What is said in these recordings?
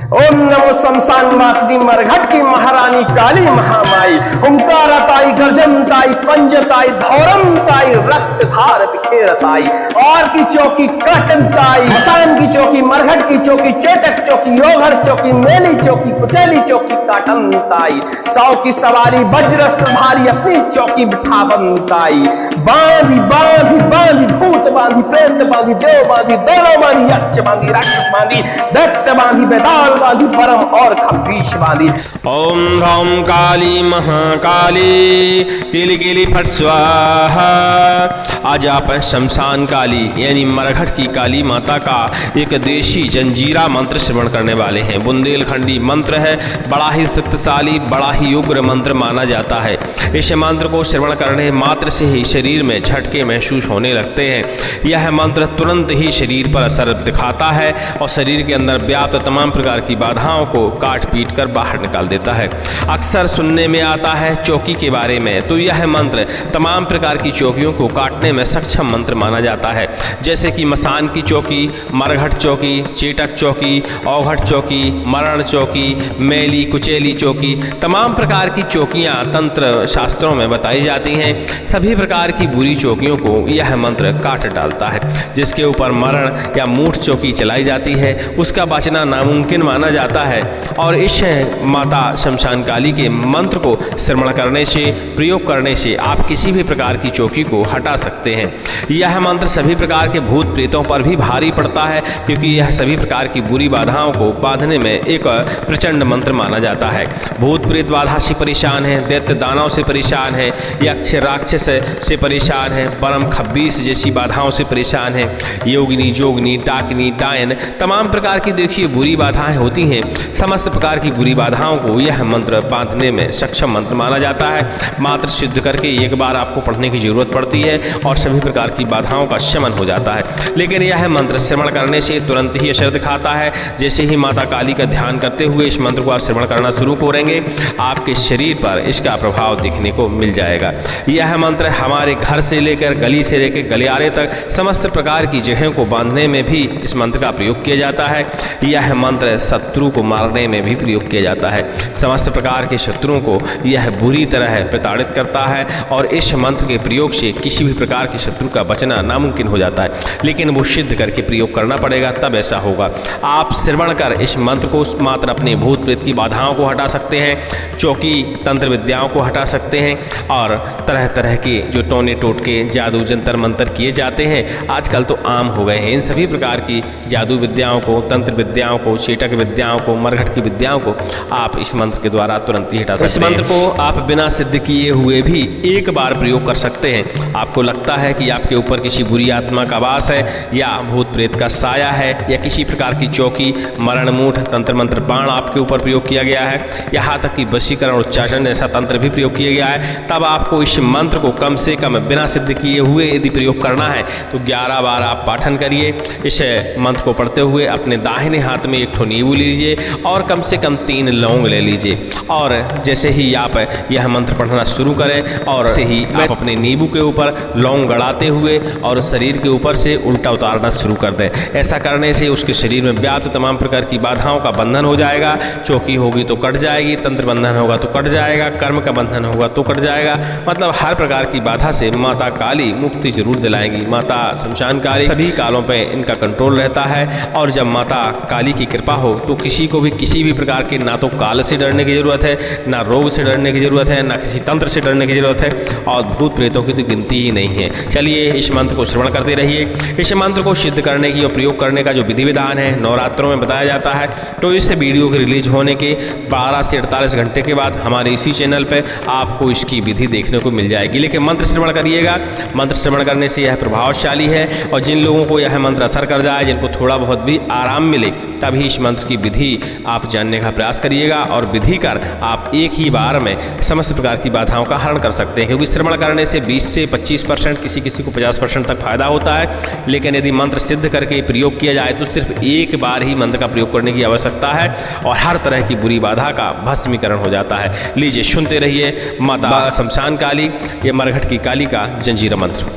ओम नमो शमशान वासिनी मरघट की महारानी काली महामाई। ओंकारताई गर्जनताई पंजताई धौरमताई रक्त धार बिखेरताई। और की चौकी कटनताई, मसान की चौकी, मरघट की चौकी, चेटक चौकी, योघर चौकी, मेली चौकी, कुचैली चौकी काटनताई। 100 की सवारी वज्रस्त्र भारी अपनी चौकी बिठावनताई। बांधी बांधी बांधी भूत बांधी, प्रेत बांधी, देव बांधी, दोनों बांधी, यक्ष बांधी, राक्षस बांधी, दैत्य बांधी, बेताल बांधी, परम और खबीश बांधी। ओम ह्रौं काली महाकाली किली किली फट स्वाहा। आज आप शमशान काली यानी मरघट की काली माता का एक देशी जंजीरा मंत्र श्रवण करने वाले हैं। बुंदेलखंडी मंत्र है, बड़ा ही शक्तिशाली, बड़ा ही उग्र मंत्र माना जाता है। इस मंत्र को श्रवण करने मात्र से ही शरीर में झटके महसूस होने लगते हैं। यह मंत्र तुरंत ही शरीर पर असर दिखाता है और शरीर के अंदर व्याप्त तमाम प्रकार की बाधाओं को काट पीट कर बाहर निकाल देता है। अक्सर सुनने में आता है चौकी के बारे में, तो यह मंत्र तमाम प्रकार की चौकियों को काटने में सक्षम मंत्र माना जाता है। जैसे कि मसान की चौकी, मरघट चौकी, चेटक चौकी, औघट चौकी, मरण चौकी, मेली कुचेली चौकी, तमाम प्रकार की चौकियाँ तंत्र शास्त्रों में बताई जाती हैं। सभी प्रकार की बुरी चौकियों को यह मंत्र काट डालता है। जिसके ऊपर मरण या मूठ चौकी चलाई जाती है उसका बचना नामुमकिन माना जाता है। और इस माता शमशान काली के मंत्र को श्रवण करने से, प्रयोग करने से आप किसी भी प्रकार की चौकी को हटा सकते हैं। यह मंत्र सभी प्रकार के भूत प्रेतों पर भी भारी पड़ता है, क्योंकि यह सभी प्रकार की बुरी बाधाओं को बांधने में एक प्रचंड मंत्र माना जाता है। भूत प्रेत बाधा से परेशान है, दैत्य दानव से परेशान है, यक्ष राक्षस से परेशान है, परम खब्बीस जैसी बाधाओं से परेशान है, योगिनी जोगनी डाकिनी डायन तमाम प्रकार की देखिए बुरी बाधाएं होती हैं। समस्त प्रकार की बुरी बाधाओं को यह मंत्र बांधने में सक्षम मंत्र माना जाता है। मात्र सिद्ध करके एक बार आपको पढ़ने की जरूरत पड़ती है और सभी प्रकार की बाधाओं का शमन हो जाता है। लेकिन यह मंत्र श्रवण करने से तुरंत ही असर दिखाता है। जैसे ही माता काली का ध्यान करते हुए इस मंत्र को आप श्रवण करना शुरू करेंगे, आपके शरीर पर इसका प्रभाव दिखने को मिल जाएगा। यह मंत्र हमारे घर से लेकर गली से लेकर गलियारे तक समस्त प्रकार की जगहों को बांधने में भी इस मंत्र का प्रयोग किया जाता है। यह मंत्र शत्रु को मारने में भी प्रयोग किया जाता है। समस्त प्रकार के शत्रुओं को यह बुरी तरह प्रताड़ित करता है और इस मंत्र के प्रयोग से किसी भी प्रकार के शत्रु का बचना नामुमकिन हो जाता है। लेकिन वो सिद्ध करके प्रयोग करना पड़ेगा, तब ऐसा होगा। आप श्रवण कर इस मंत्र को मात्र अपने भूत प्रेत की बाधाओं को हटा सकते हैं, चौकी तंत्र विद्याओं को हटा सकते हैं और तरह तरह के जो टोने टोटके जादू जंतर मंत्र किए जाते हैं आजकल तो आम हो गए हैं। इन सभी प्रकार की जादू विद्याओं को, तंत्र विद्याओं को, चेटक विद्याओं को, मरघट की विद्याओं को आप इस मंत्र के द्वारा तुरंत ही हटा सकते हैं। इस मंत्र को आप बिना सिद्ध किए हुए भी एक बार प्रयोग कर सकते हैं। आपको लगता है कि आपके ऊपर किसी बुरी आत्मा का वास है या भूत प्रेत का साया है या किसी प्रकार की चौकी, मरण मूठ, तंत्र मंत्र बाण आपके ऊपर प्रयोग किया गया है, यहाँ तक कि वशीकरण उच्चारण ऐसा तंत्र भी प्रयोग किया गया है, तब आपको इस मंत्र को कम से कम बिना सिद्ध किए हुए यदि प्रयोग करना है तो 11 बार आप पाठन करिए। इस मंत्र को पढ़ते हुए अपने दाहिने हाथ में एक ठो नींबू लीजिए और कम से कम 3 लौंग ले लीजिए। और जैसे ही आप यह मंत्र पढ़ना शुरू करें और से ही आप अपने नींबू के ऊपर लौंग गड़ाते हुए और शरीर के ऊपर से उल्टा उतारना शुरू कर दें। ऐसा करने से उसके शरीर में व्याप्त तमाम प्रकार की बाधाओं का बंधन हो जाएगा। चौकी होगी तो कट जाएगी, तंत्र बंधन होगा तो कट जाएगा, कर्म का बंधन होगा तो कट जाएगा। मतलब हर प्रकार की बाधा से माता काली मुक्ति जरूर दिलाएंगी। माता शमशान काली सभी कालों पे इनका कंट्रोल रहता है और जब माता काली की कृपा हो तो किसी को भी किसी भी प्रकार के ना तो काल से डरने की जरूरत है, ना रोग से डरने की जरूरत है, ना किसी तंत्र से डरने की जरूरत है और भूत प्रेतों की तो गिनती ही नहीं है। चलिए इस मंत्र को श्रवण करते रहिए। इस मंत्र को सिद्ध करने की और प्रयोग करने का जो विधि विधान है नवरात्रों में बताया जाता है। तो इस वीडियो के रिलीज होने के 12 से 48 घंटे के बाद हमारे इसी चैनल पर आपको इसकी विधि देखने को मिल जाएगी। लेकिन मंत्र श्रवण करिएगा। मंत्र श्रवण करने से यह प्रभावशाली है और जिन लोगों को यह मंत्र असर कर जाए, जिनको थोड़ा बहुत भी आराम मिले, तभी इस मंत्र की विधि आप जानने का प्रयास करिएगा और विधि कर आप एक ही बार में समस्त प्रकार की बाधाओं का हरण कर सकते हैं। क्योंकि श्रवण करने से 20 से 25%, किसी किसी को 50% तक फायदा होता है। लेकिन यदि मंत्र सिद्ध करके प्रयोग किया जाए तो सिर्फ एक बार ही मंत्र का प्रयोग करने की आवश्यकता है और हर तरह की बुरी बाधा का भस्मीकरण हो जाता है। लीजिए सुनते रहिए माता शमशान काली, ये मरघट की काली का जंजीरा मंत्र।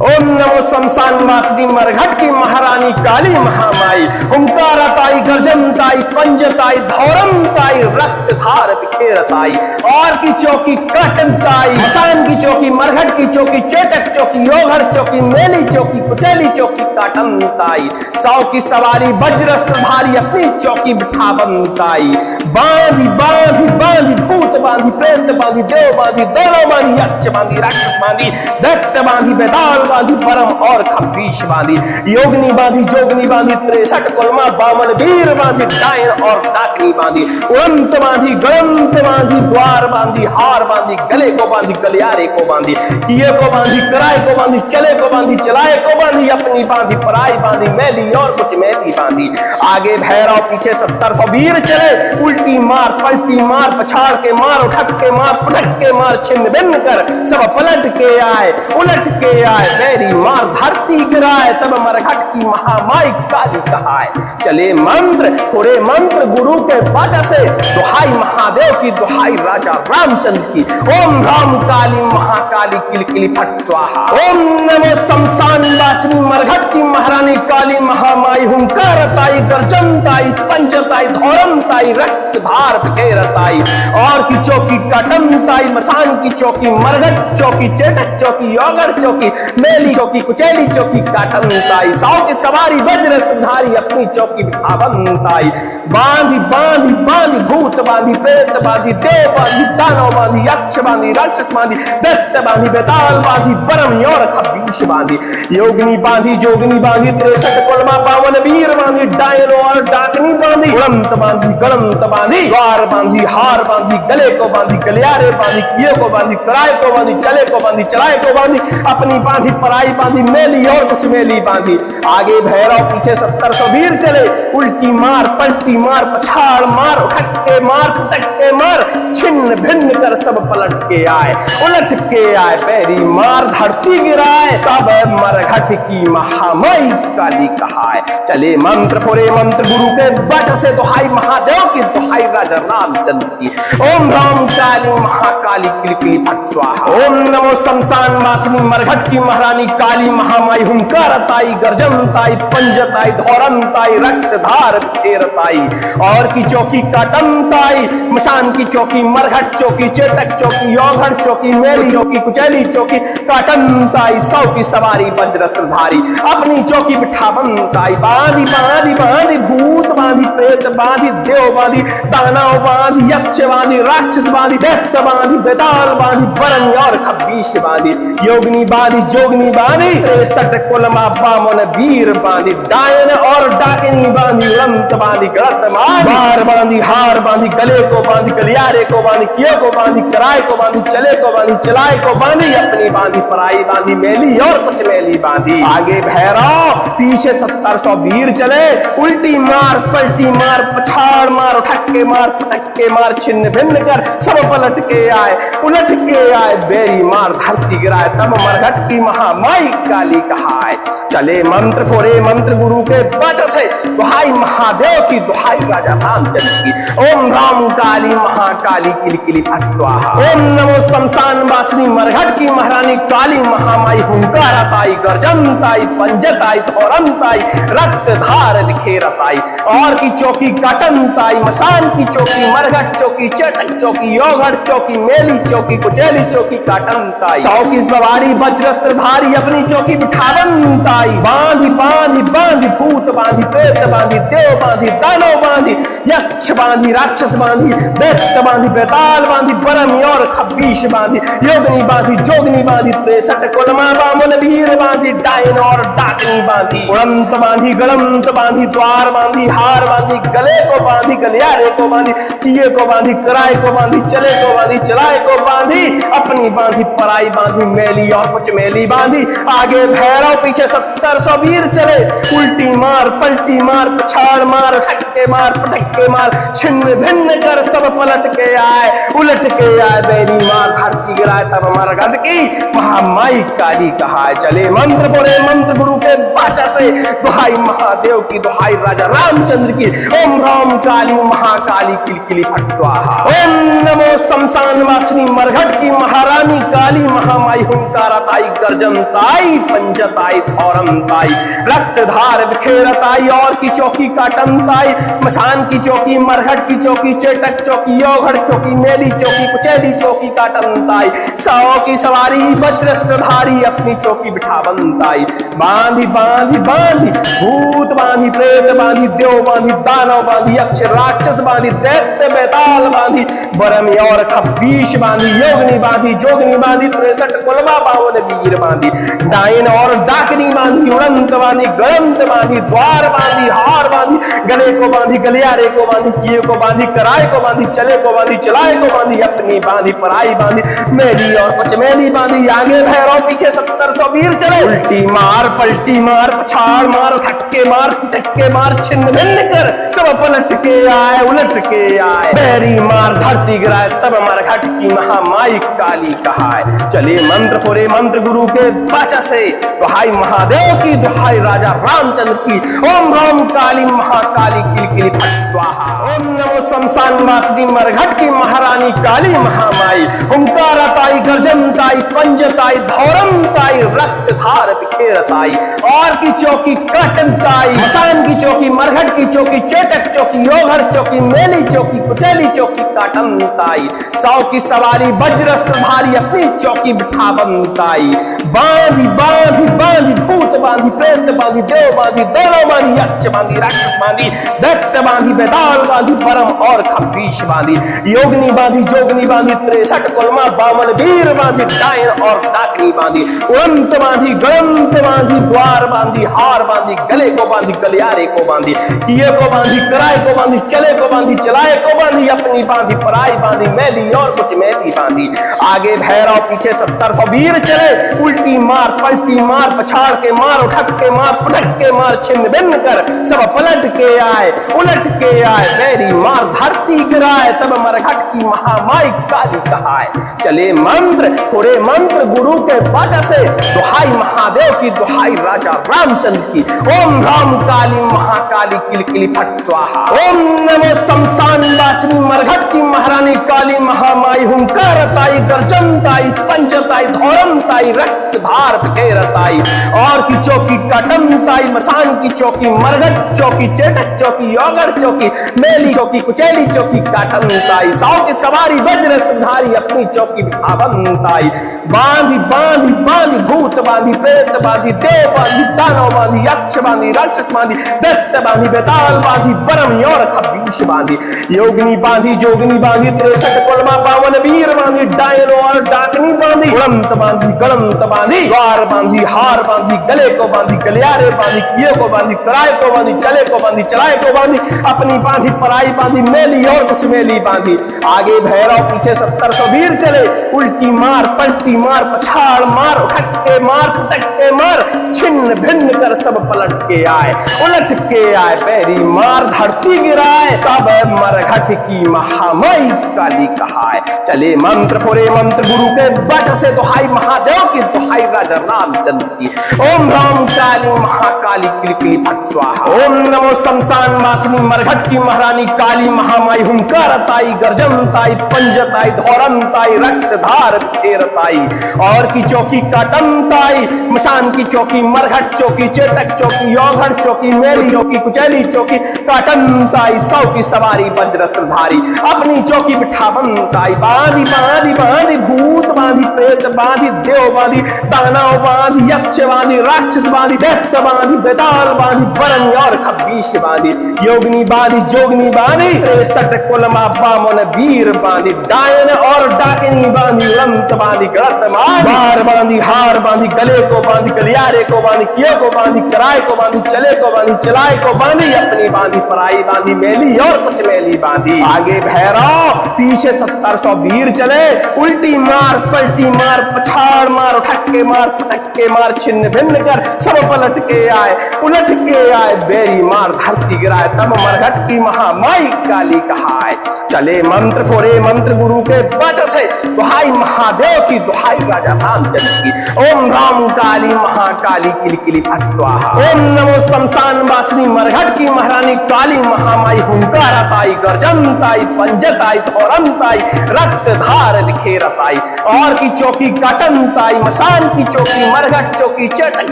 ओम नमो शमशान वासिनी मरघट की महारानी काली महामाई। हुंकारताई गर्जनताई पंजताई धौरमताई रक्त धार बिखेरताई। और की चौकी काटनताई, मसान की चौकी, मरघट की चौकी, चेटक चौकी, योघर चौकी, मेली चौकी, कुचैली चौकी काटनताई। 100 की सवारी वज्रस्त्र भारी अपनी चौकी बिठावनताई। बांधी बांधी बांधी भूत बांधी, प्रेत बांधी, देव बांधी, दोनों बांधी, यक्ष बांधी, राक्षस बांधी, दैत्य बांधी, बेताल बांधी, परम और खब्बीश बांधी, योगनी बांधी, जोगनी बांधी, 63 कुलमा बामन वीर बांधी, डायन और डाकनी बांधी, उड़ंत बांधी, गड़ंत बांधी, द्वार बांधी, हार बांधी, गले को बांधी, गलियारे को बांधी, किए को बांधी, कराए को बांधी, चले को बांधी, चलाए को बांधी, अपनी बांधी, पराई बांधी, मैली और कुछ मैली बांधी। आगे भैरव, पीछे 70 वीर चले। उल्टी मार, पलटी मार, पछाड़ के मार, उठक के मार, पटक के मार, छिन्न भिन्न कर सब पलट के आए, उलट के आए, बैरी मार धरती गिराए, तब मरघट की महामाई काली कहाए। चले मंत्र, थोड़े मंत्र गुरु के वचन से, दुहाई महादेव की, दुहाई राजा रामचंद्र की। ओम राम काली महाकाली किलकिली फट स्वाहा। ओम नमो शमशान वासिनी मरघट की महारानी काली महामाई। हुंकारताई गर्जनताई पंचताई धौरमताई रक्त धार बिखेरताई। और की चौकी काटनताई, मसान की चौकी, मरघट चौकी, चेटक चौकी, योगड़ चौकी, मेली चौकी, कुचैली चौकी काटनताई। 100 की सवारी वज्रस्त्रधारी अपनी चौकी बिठावनताई। बांधी बांधी बांधी भूत बांधी, प्रेत बांधी, देव बांधी, दानव बांधी, यक्ष बांधी, राक्षस बांधी, दैत्य बांधी, बेताल बांधी, परम और खब्बीश बांधी, योगनी बांधी, जोगनी बांधी, 63 कुलमा बावन वीर बांधी, डायन और डाकनी बांधी, उड़ंत बांधी, गड़ंत बांधी, द्वार बांधी, हार बांधी, गले को बांधी, गलियारे बांधी, किए को बांधी, कराए को बांधी, चले को बांधी, चलाए को बांधी, अपनी बांधी, पराई बांधी, मेली और कुछ मेली बांधी। आगे भैरव, पीछे 70 वीर चले। उल्टी मार, पलटी मार, पछाड़ मार, उठक के मार, पटक के मार, छिन्न भिन्न कर सब पलट के आए, उलट के आए, पैरी मार धरती गिराए, तब मरघट की महामाई काली कहाए। चले मंत्र, फोरे मंत्र गुरु के वचन से, दुहाई महादेव की, दुहाई राजा रामचंद्र की। ओम राम काली महाकाली किलकिली फट स्वाहा। ओम नमो शमशान वासिनी मरघट की महारानी काली महामाई। हुंकारताई गर्जनताई पंजताई धौरनताई रक्त धार बिखेरताई। और की चौकी काटनताई, मसान की चौकी, मरघट चौकी, चेटक चौकी, योघड़ चौकी, मेली चौकी, कुचैली चौकी काटनताई। 100 की सवारी वज्रस्त्रधारी अपनी चौकी बिठावनताई। बांधी बांधी बांधी भूत बांधी, प्रेत बांधी, देव बांधी, दानव बांधी, यक्ष बांधी, राक्षस बांधी, दैत्य बांधी, बेताल बांधी, परम और खब्बीश बांधी, योगनी बांधी, जोगनी बांधी, 63 कुलमा बामन वीर बांधी, डायन और डाकिनी बांधी, उड़ंत बांधी, गलत बार बांधी, हार बांधी, गले को बांधी, गलियारे को बांधी, किए को बांधी, कराए को बांधी, चले को बांधी, चलाए को बांधी, अपनी बांधी, पराई बांधी, मेली और कुछ मेली बांधी। आगे भैरव, पीछे 70 वीर चले। उल्टी मार, पलटी मार, पछाड़ मार, उठक के मार, पटक के मार, छिन्न भिन्न कर सब पलट के आए, उलट के आए, बेरी मार धरती गिराए, तब मरघट की महामाई काली कहाए। चले मंत्र, फोरे मंत्र गुरु के वचन से, दुहाई महादेव की, दुहाई राजा रामचंद्र की। ओम राम काली महाकाली किलकिली फट स्वाहा। ओम नमो शमशान वासिनी मरघट की महारानी काली महामाई। हुंकारताई गर्जनताई पंजताई धौरनताई रक्त धार बिखेरताई। और की चौकी काटनताई, मसान की चौकी, मरघट चौकी, चेटक चौकी, योघड़ चौकी, मेली चौकी, कुचैली चौकी काटनताई। 100 की सवारी वज्रस्त्रधारी अपनी चौकी बिठावनताई। बांधी बांधी बांधी भूत बांधी, प्रेत बांधी, देव बांधी, दानव बांधी, यक्ष बांधी, राक्षस बांधी, दैत्य बांधी, बेताल बांधी, परम और खब्बीश बांधी, योगनी बांधी, जोगनी बांधी, 63 कुलमा बामन वीर बांधी, डायन और डाकनी बांधी, उड़ंत बांधी, गड़ंत बांधी, द्वार बांधी, हार बांधी, गले को बांधी, गलियारे को बांधी, किए को बांधी, कराए को बांधी, चले को बांधी, चलाए को बांधी, अपनी बांधी, पराई बांधी, मेली और कुछ मेली बांधी। आगे भैरव, पीछे 70 वीर चले। उल्टी मार, पलटी मार, पछाड़ मार, उठक के मार, पटक के मार छिन्न भिन्न कर सब पलट के आए, उलट के आए बैरी मार धरती गिराए तब मरघट की महामाई काली कहाए। चले मंत्र बोले मंत्र गुरु के बाचा से, दुहाई महादेव की दुहाई राजा रामचंद्र की। ओम राम काली महाकाली किलकिली फट स्वाहा। ओम नमो शमशान वासिनी मरघट की महारानी काली महामाई हुंकारताई गर्जनताई पंजताई धौरमताई रक्तधार बिखेरताई और की चौकी काटनताई मसान की चौकी मरघट की चौकी चेटक चौकी योगढ़ चौकी मेली चौकी कुचैली चौकी काटनताई सौ की सवारी वज्रस्त्रधारी अपनी चौकी बिठावनताई। बांधी बांधी बांधी भूत बांधी प्रेत बांधी देव बांधी दानव बांधी यक्ष राक्षस बांधी दैत्य बेताल बांधी बरमी और खब्बीश बांधी योगनी बांधी जोगनी बांधी 63 कुलमा 52 वीर बांधी डायन और डाकनी बांधी उड़ंत बांधी गड़ंत बांधी द्वार बांधी हार बांधी गले को बांधी गलियारे को बांधी किए को बांधी कराए को बांधी चले को बांधी चलाए को बांधी अपनी बांधी पराई बांधी मेली और पचमेली बांधी आगे भैरव पीछे 700 वीर चले। उल्टी मार पलटी मार पछाड़ मार ठक्के मार टक्के मार छिन्न भिन्न कर सब पलट के आए उलट के आए बैरी मार धरती गिराए तब मरघट की महामाई काली कहाए। चले मंत्र फोरे मंत्र गुरु के बाचा से, दुहाई महादेव की दुहाई राजा रामचंद्र की। ओम राम काली महाकाली किलकिली फट स्वाहा। ओम नमो शमशान वासिनी मरघट की महारानी काली महामाई हुंकारताई गर्जनताई पंजताई धौरमताई रक्तधार बिखेरताई और की चौकी काटनताई मसान की चौकी मरघट की चौकी चेटक चौकी योगढ़ चौकी मेली चौकी कुचैली चौकी काटनताई सौ की सवारी वज्रस्त्रधारी अपनी चौकी बिठावनताई। बांधी बांधी बांधी भूत बांधी प्रेत बांधी देव बांधी दोनों बांधी यक्ष बांधी राक्षस बांधी दैत्य बांधी बेताल बांधी परम और खब्बीश बांधी योगनी बांधी जोगनी बांधी 63 कुलमा 52 वीर बांधी डायन और डाकनी बांधी उड़ंत बांधी गड़ंत बांधी द्वार बांधी हार बांधी गले को बांधी गलियारे को बांधी किए को बांधी कराए को बांधी चले को बांधी चलाए को बांधी अपनी बांधी पराई बांधी मैली और कुछ मैली बांधी आगे भैरव पीछे 700 वीर चले। उल्टी मार पलटी मार पछाड़ के मार उठक के मार पुटक के मार छिन्न भिन्न कर सब पलट के आए उलट के आए बैरी मार धरती गिराए तब मरघट की महामाई काली कहाए। चले मंत्र पूरे मंत्र गुरु के बाचा से, दुहाई महादेव की दुहाई राजा रामचंद्र की। ओम राम काली महाकाली किलकिली फट स्वाहा। ओम नमो शमशान वासिनी मरघट की महारानी काली महामाई हुंकारताई गर्जनताई पंचताई धौरमताई रक्तधार बिखेरताई और की चौकी काटनताई मसान की चौकी मरघट चौकी चेटक चौकी योगढ़ चौकी मेली चौकी कुचैली चौकी काटनताई सौ की सवारी वज्रस्त्रधारी अपनी चौकी बिठावनताई। बांधी बांधी बांधी भूत बांधी प्रेत बांधी देव बांधी दानव बांधी यक्ष बांधी राक्षस बांधी दैत्य बांधी बेताल बांधी बरमी और खब्बीश बांधी योगनी बांधी जोगनी बांधी 63 कुलमा 52 वीर बांधी डायन और डाकनी बांधी उड़ंत बांधी गड़ंत बांधी द्वार बांधी हार बांधी गले को बांधी गलियारे बांधी किए को बांधी कराए को बांधी चले को बांधी चलाए को बांधी अपनी बांधी पराई बांधी मेली और कुछ मेली बांधी आगे भैरव पीछे 700 वीर चले। उल्टी मार पलटी मार पछाड़ मार उठक मार पुटक मार छिन्न भिन्न कर सब पलट के आए उलट के आए बैरी मार धरती गिराए तब मरघट की महामाई काली कहाए। चले मंत्र फोरे मंत्र गुरु के बाचा से, दुहाई महादेव की दुहाई राजा रामचंद्र की। ओम राम काली महाकाली किलकिली फट स्वाहा। ओम नमो शमशान वासिनी मरघट की महारानी काली महामाई हुंकारताई गर्जनताई पंजताई धौरमताई रक्तधार बिखेरताई और की चौकी काटनताई मसान की चौकी मरघट चौकी चेटक चौकी योगढ़ चौकी मेली चौकी कुचैली चौकी काटनताई सौ की सवारी वज्रस्त्रधारी अपनी चौकी बिठावनताई। बांधी बांधी बांधी भूत बांधी प्रेत बांधी देव बांधी दानव बांधी यक्ष बांधी राक्षस बांधी दैत्य बांधी बेताल बांधी बरमी और खब्बीश बांधी योगनी बांधी जोगनी बांधी 63 कुलमा 52 वीर बांधी डायन और डाकनी बांधी उड़ंत बांधी गड़त मार बांधी हार बांधी गले को बांधी गलियारे को बांधी किए को बांधी कराए को बांधी चले को बांधी चलाए को बांधी अपनी बांधी पराई बांधी मेली और कुछ मेली बांधी आगे भैरव पीछे 700 वीर चले। उल्टी मार पलटी मार पछाड़ मार उठक के मार पटक के मार छिन्न भिन्न कर सब पलट के आए उलट के आए बेरी मार धरती गिराए तब मरघट की महामाई काली कहाए। चले मंत्र फोरे मंत्र गुरु के वचन से दुहाई महादेव की दुहाई राजा रामचंद्र की। ओम राम काली महाकाली किल किली फट स्वाहा। ओम नमो शमशान वासिनी मरघट की महारानी काली महामाई हुंकार ताई गर्जन ताई पंजत आई धौरम ताई रक्त धार बिखेरत आई। और की चौकी कटन ताई मसान की चौकी मरघट चौकी चटक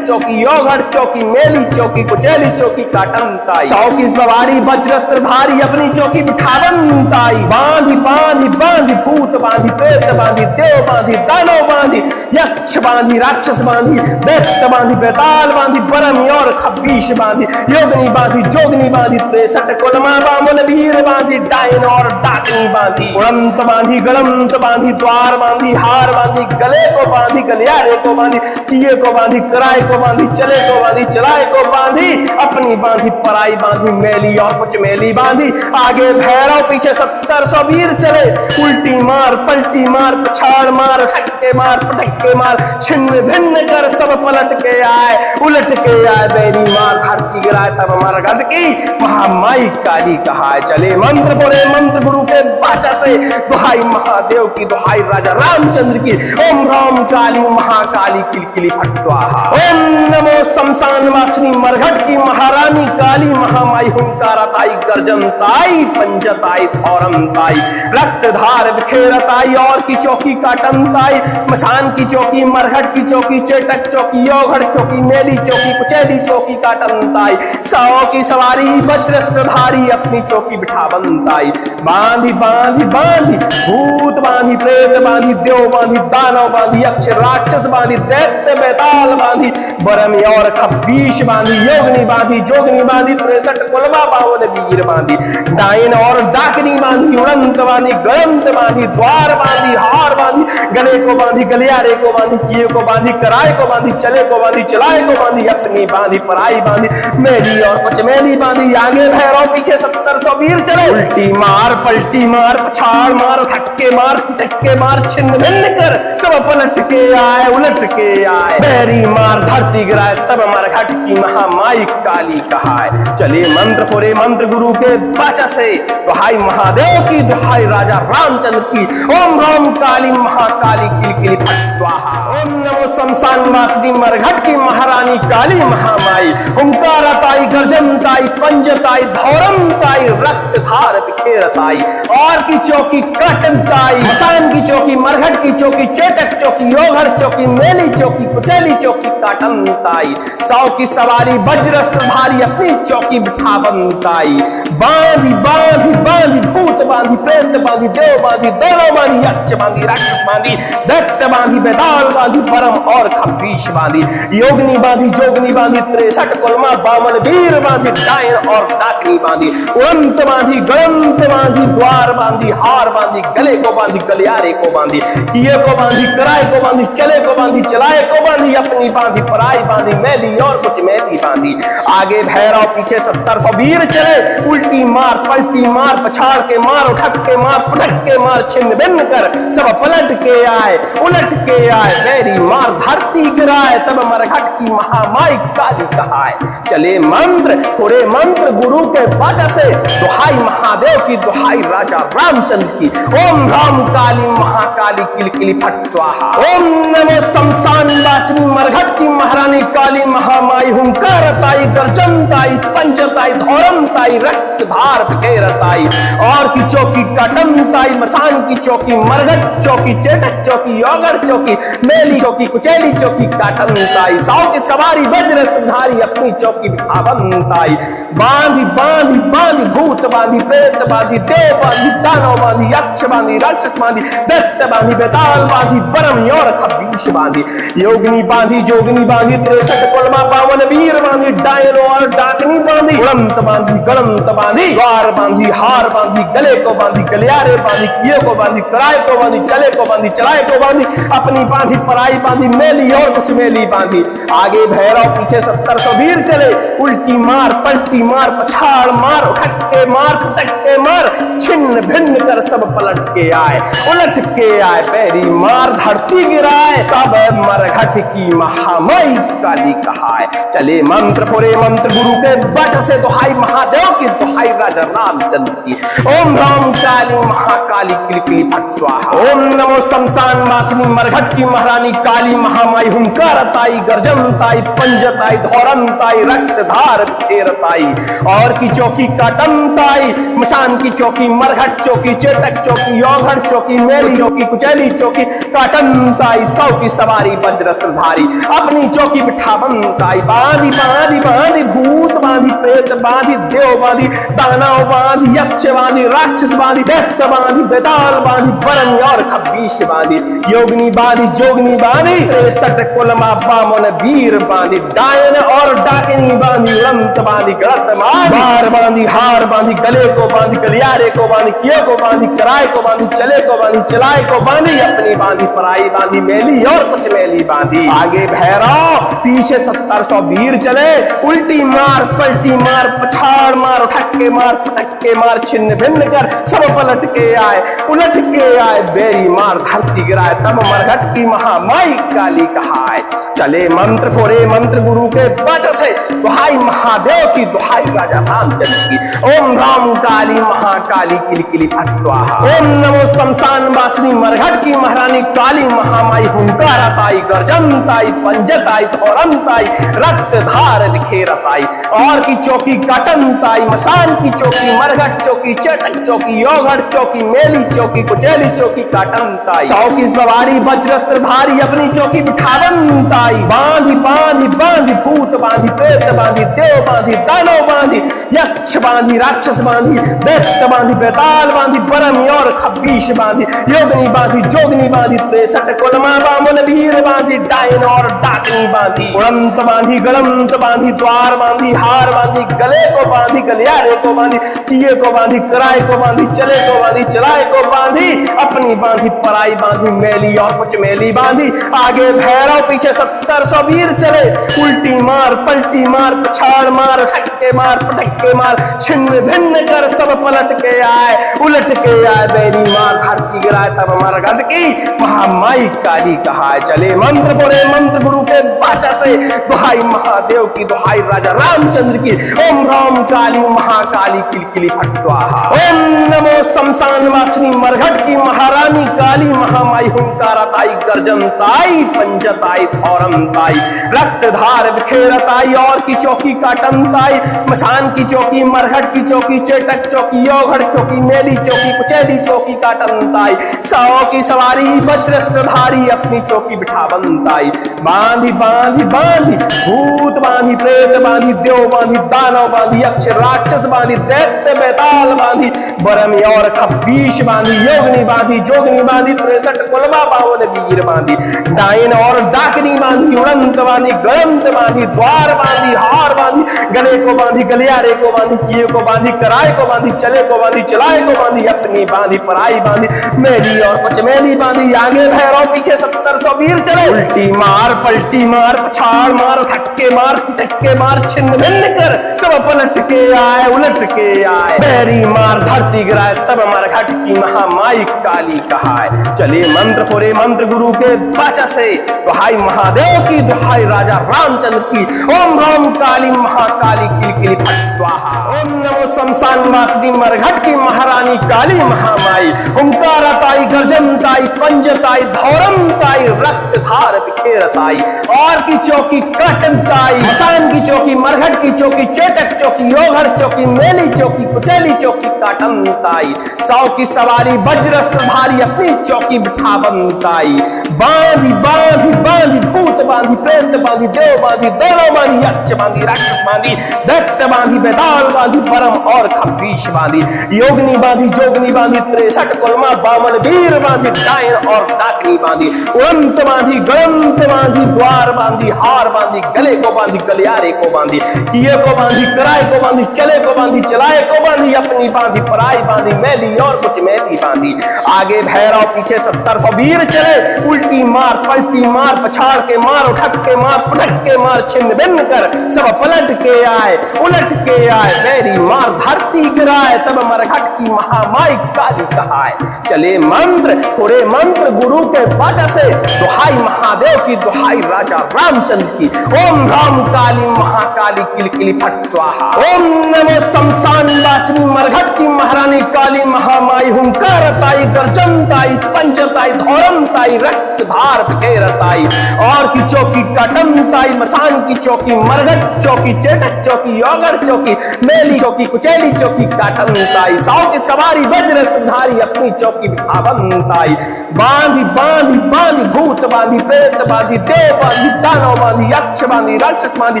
चौकी योगढ़ चौकी मेली चौकी कुचेली चौकी काटन ताई। सौ की सवारी वज्रस्त्र धारी अपनी चौकी बिठावन ताई। बांधी बांधी बांधी भूत बांधी प्रेत बांधी देव बांधी दानव बांधी यक्ष बांधी राक्षस बांधी दैत्य बांधी बेताल बांधी बरमी और खब्बीश बांधी योगनी बांधी जोगनी बांधी 63 कुलमा बामन वीर बांधी डायन और डाकनी बांधी उड़ंत बांधी गड़ंत बांधी द्वार बांधी हार बांधी गले को बांधी गलियारे को बांधी किए को बांधी कराए को बांधी चले को बांधी चलाए को बांधी अपनी बांधी पराई बांधी मेली और कुछ मेली बांधी। आगे भैरव पीछे 700 वीर चले उल्टी मार पलटी मार पछाड़ मार ठक्के मार पटक्के मार छिन्न भिन्न कर सब पलट के आए उलट के आए बेरी मार धरती गिराए तब मरघट की महामाई काली कहाए। चले मंत्र बोले मंत्र गुरु के वाचा से दुहाई महादेव की दुहाई राजा रामचंद्र की। ओम राम काली महाकाली किलकिली फट स्वाहा। ओम नमो शमशान वासिनी मरघट की महारानी काली महामाई हुंकारा ताई गर्जन ताई पंजत आई धौरम ताई रक्त धार बिखेरत आई। और की चौकी काटन ताई मसान की चौकी मरघट की चौकी चेटक चौकी योगढ़ चौकी मेली चौकी कुचेली चौकी काटन ताई। सौ की सवारी वज्रस्त्रधारी अपनी चौकी बिठावन ताई। बांधी बांधी बांधी भूत बांधी प्रेत बांधी देव बांधी दानव बांधी यक्ष राक्षस बांधी दैत्य बेताल बांधी बरमी और खब्बीश बांधी योगनी बांधी जोगनी बांधी 63 कुलमा बावन वीर बांधी डायन और डाकनी बांधी उड़ंत बांधी गड़ंत बांधी द्वार बांधी हार बांधी गले को बांधी गलियारे को बांधी किए को बांधी कराए को बांधी चले को बांधी चलाए को बांधी अपनी बांधी पराई बांधी मेली और कुछ मेली बांधी। आगे भैरव पीछे 700 वीर चले उल्टी मार पलटी मार पछाड़ मार ठक्के मार टक्के मार छिन्न भिन्न कर सब पलट के आए उलट के आए बेरी मार धरती गिराए तब मरघट की महामाई काली कहाए। चले मंत्र फोरे मंत्र गुरु के वाचा से दुहाई महादेव की दुहाई राजा रामचंद्र की। ओम राम काली महाकाली किलकिली फट स्वाहा। ओम नमो शमशान वासिनी मरघट की महारानी काली महामाई हुंकारा ताई गर्जन ताई पंजत आई धौरम ताई रक्त धार बिखेरत आई। और की चौकी कटन ताई मसान की चौकी मरघट की चौकी चेटक चौकी योगढ़ चौकी मेली चौकी कुचेली चौकी काटन ताई। 100 की सवारी वज्रस्त्र धारी अपनी चौकी बिठावन ताई। बांधी बांधी बांधी भूत बांधी प्रेत बांधी देव बांधी दानव बांधी यक्ष बांधी राक्षस बांधी दैत्य बांधी बेताल बांधी परम और खब्बीश बांधी योगनी बांधी जोगनी बांधी 63 कुलमा बामन वीर बांधी डायन और डाकनी बांधी उड़ंत बांधी गड़ंत बांधी द्वार बांधी हार बांधी गले को बांधी गलियारे को बांधी किए को बांधी कराए को बांधी चले को बांधी चलाए को बांधी अपनी बांधी पराई बांधी मेली और कुछ मेली बांधी। आगे भैरव पीछे 700 वीर चले उल्टी मार पलटी मार पछाड़ के मार उठक के मार पटक के मार छिन्न भिन्न कर सब पलट के आए उलट के आए बेरी मार धरती गिराए तब मरघट की महामाई काली कहाए। चले मंत्र पूरे मंत्र गुरु के वाचा से दुहाई महादेव की दुहाई राजा रामचंद्र की। ओम राम काली महाकाली किलकिली फट स्वाहा। ओम नमो शमशान वासिनी मरघट की महारानी काली महामाई हुंकार ताई गर्जन ताई पंजत आई धौरम ताई रक्त धार बिखेरत आई। और की चौकी कटन ताई मसान की चौकी मरघट चौकी चेटक चौकी योगढ़ चौकी मेली चौकी कुचेली चौकी काटन ताई। 100 की सवारी वज्रस्त्रधारी अपनी चौकी बिठावन ताई। बांधी बांधी बांधी भूत बांधी प्रेत बांधी देव बांधी दानव बांधी यक्ष बांधी राक्षस बांधी दैत्य बांधी बेताल बांधी बरमी और खब्बीश बांधी योगनी बांधी जोगनी बांधी 63 कुलमा बावन वीर बांधी डायन और डाकनी बांधी उड़ंत बांधी गड़ंत बांधी द्वार बांधी हार बांधी गले को बांधी गलियारे बांधी किए को बांधी कराए को बांधी चले को बांधी चलाए को बांधी अपनी बांधी पराई बांधी मेली और कुछ मेली बांधी। आगे भैरव पीछे 700 वीर चले उल्टी मार पलटी मार पछाड़ मार ठक्के मार पटक्के मार कर छिन्न भिन्न कर सब पलट के आए, उलट के आए, पैरी मार धरती गिराए, तब मरघट की महामाई काली कहाए। चले मंत्र फुरे मंत्र गुरु के वचन से दुहाई महादेव की दुहाई राजा रामचंद्र की। ओम राम काली महाकाली किलकिली फट स्वाहा। ओम नमो शमशान वासिनी मरघट की महारानी काली महामाई हुंकारताई गर्जनताई पंजताई धौरनताई रक्तधार फेरताई और की चौकी काटनताई मसान की चौकी मरघट चौकी चेटक चौकी योगढ़ चौकी मेली चौकी कुचैली चौकी काटनताई सौ की सवारी वज्रस्त्रधारी अपनी चौकी बिठावनताई। बांधी बांधी बांधी भूत बांधी प्रेत बांधी देव बांधी दानव बांधी यक्ष बांधी राक्षस बांधी दैत्य बांधी बेताल बांधी बरन और खब्बीश बांधी योगिनी बांधी जोगनी बांधी 63 कुलमा बामन वीर बांधी डायन और डाकिनी बांधी उड़ंत बांधी गलत बार बांधी हार बांधी गले को बांधी गलियारे को बांधी किए को बांधी कराए को बांधी चले को बांधी चलाए को बांधी अपनी बांधी पराई बांधी मेली और कुछ मेली बांधी। आगे भैरव पीछे 700 वीर चले उल्टी मार पलटी मार पछाड़ मार ठक्के मार पटक्के मार छिन्न भिन्न कर सब पलट के आए उलट के आए बेरी मार धरती गिराए तब मरघट की महामाई काली कहाए। चले मंत्र फोरे मंत्र गुरु के वचन से दुहाई महादेव की दुहाई राजा रामचंद्र की। ओम राम काली महाकाली किलकिली फट स्वाहा। ओम नमो शमशान वासिनी मरघट की महारानी काली महामाई हुंकारताई गर्जनताई पंजताई धौरनताई रक्तधार बिखेरताई और की चौकी काटनताई मसान की चौकी मरघट चौकी चेटक चौकी योगढ़ चौकी मेली चौकी कुचैली चौकी काटनताई सौ की सवारी वज्रस्त्रधारी अपनी चौकी बिठावनताई। बांधी बांधी बांधी भूत बांधी प्रेत बांधी देव बांधी दानव बांधी यक्ष बांधी राक्षस बांधी दैत्य बांधी बेताल बांधी बरमी और खब्बीश बांधी योगिनी बांधी जोगनी बांधी 63 कुलमा बामन वीर बांधी डायन और डाकनी बांधी उड़ंत बांधी गलंत बांधी द्वार बांधी हार बांधी गले को बांधी गलियारे को बांधी किए को बांधी कराए को बांधी चले को बांधी चलाए को बांधी अपनी बांधी पराई बांधी मेली और कुछ मेली बांधी। आगे भैरव पीछे 700 वीर चले उल्टी मार पलटी मार पछाड़ मार ठक्के मार पटक्के मार छिन्न भिन्न कर सब पलट के आए उलट के आए बेरी मार धरती गिराए तब मरघट की महामाई काली कहाए। चले मंत्र बोले मंत्र गुरु के वाचा से दुहाई महादेव की दुहाई राजा रामचंद्र की। ओम राम काली महाकाली किलकिली फट स्वाहा। ओम नमो शमशान वासिनी मरघट की महारानी काली महामाई हुंकारताई गर्जनताई पंजताई धौरनताई रक्तधार बिखेरताई और की चौकी काटनताई मसान की चौकी मरघट की चौकी चेटक चौकी योगढ़ चौकी मेली चौकी कुचैली चौकी काटनताई सौ की सवारी वज्रस्त्रधारी अपनी चौकी बिठावनताई। बांधी बांधी बांधी भूत बांधी प्रेत बांधी देव बांधी दानव बांधी यक्ष राक्षस बांधी दैत्य बेताल बांधी बरमी और खब्बीश बांधी योगिनी बांधी जोगनी बांधी 63 कुलमा बावन वीर बांधी डायन और डाकनी बांधी उड़ंत बांधी गलंत बांधी द्वार बांधी हार बांधी गले को बांधी गलियारे को बांधी किए को बांधी कराए को बांधी चले को बांधी चलाए को बांधी अपनी बांधी पराई बांधी मेली और कुछ मेली बांधी। आगे भैरव पीछे 700 वीर चले उल्टी मार पलटी मार पछाड़ मार ठक्के मार छिन्न भिन्न कर सब पलट के आए उलट के आए बेरी मार धरती गिराए तब मरघट की महामाई काली कहाए। चले मंत्र फोरे मंत्र गुरु के वाचा से दुहाई महादेव की दुहाई राजा रामचंद्र की। ओम राम काली महाकाली किलकिली फट स्वाहा। ओम नमो शमशान वासिनी मरघट की महारानी काली महामाई हुंकारताई गर्जनताई पंजताई धौरनताई रक्तधार बिखेरताई और की चौकी काटनताई मसान की चौकी मरघट की चौकी चेटक चौकी योगढ़ चौकी मेली चौकी कुचैली चौकी काटनताई सौ की सवारी वज्रस्त्रधारी अपनी चौकी बिठावनताई। बांधी बांधी बांधी भूत बांधी प्रेत बांधी देव बांधी दानव बांधी यक्ष बांधी राक्षस बांधी दैत्य बांधी बेताल बांधी परम और खब्बीश बांधी योगिनी बांधी जोगनी बांधी 63 कुलमा बामन वीर बांधी डायन और डाकनी बांधी उड़ंत बांधी गलंत बांधी द्वार बांधी हार बांधी गले को बांधी गलियारे को बांधी किए को बांधी कराए को बांधी चले को बांधी चलाए को बांधी अपनी बांधी पराई बांधी मेली मेली और कुछ मेली बांधी। आगे भैरव पीछे 70 वीर चले, उल्टी मार पलटी मार, पछाड़ के मार, उठक के मार, पटक के मार, छिन्न भिन्न कर सब पलट के आए, उलट के आए, बैरी मार धरती गिराए, तब मरघट की महामाई काली कहाए। चले मंत्र थोड़े मंत्र गुरु के वचन से, दुहाई महादेव की, दुहाई राजा रामचंद्र की। ओम राम काली महाकाली किलकिली फट स्वाहा। ओम नमो शमशान वासिनी मरघट की महारानी काली महामाई। हुंकारताई, गर्जनताई, पंचताई, धौरमताई, रक्तधार बिखेरताई, और की चौकी काटमताई, मसान की चौकी, मरघट चौकी, चेटक चौकी, योगड़ चौकी, मेली चौकी, कुचैली चौकी, काटमताई, साव की सवारी वज्रधारी अपनी चौकी बिठावनताई। बांधी बांधी बांधी भूत बांधी, प्रेत बांधी, देव बांधी, दानव बांधी, यक्ष बांधी, राक्षस बांधी,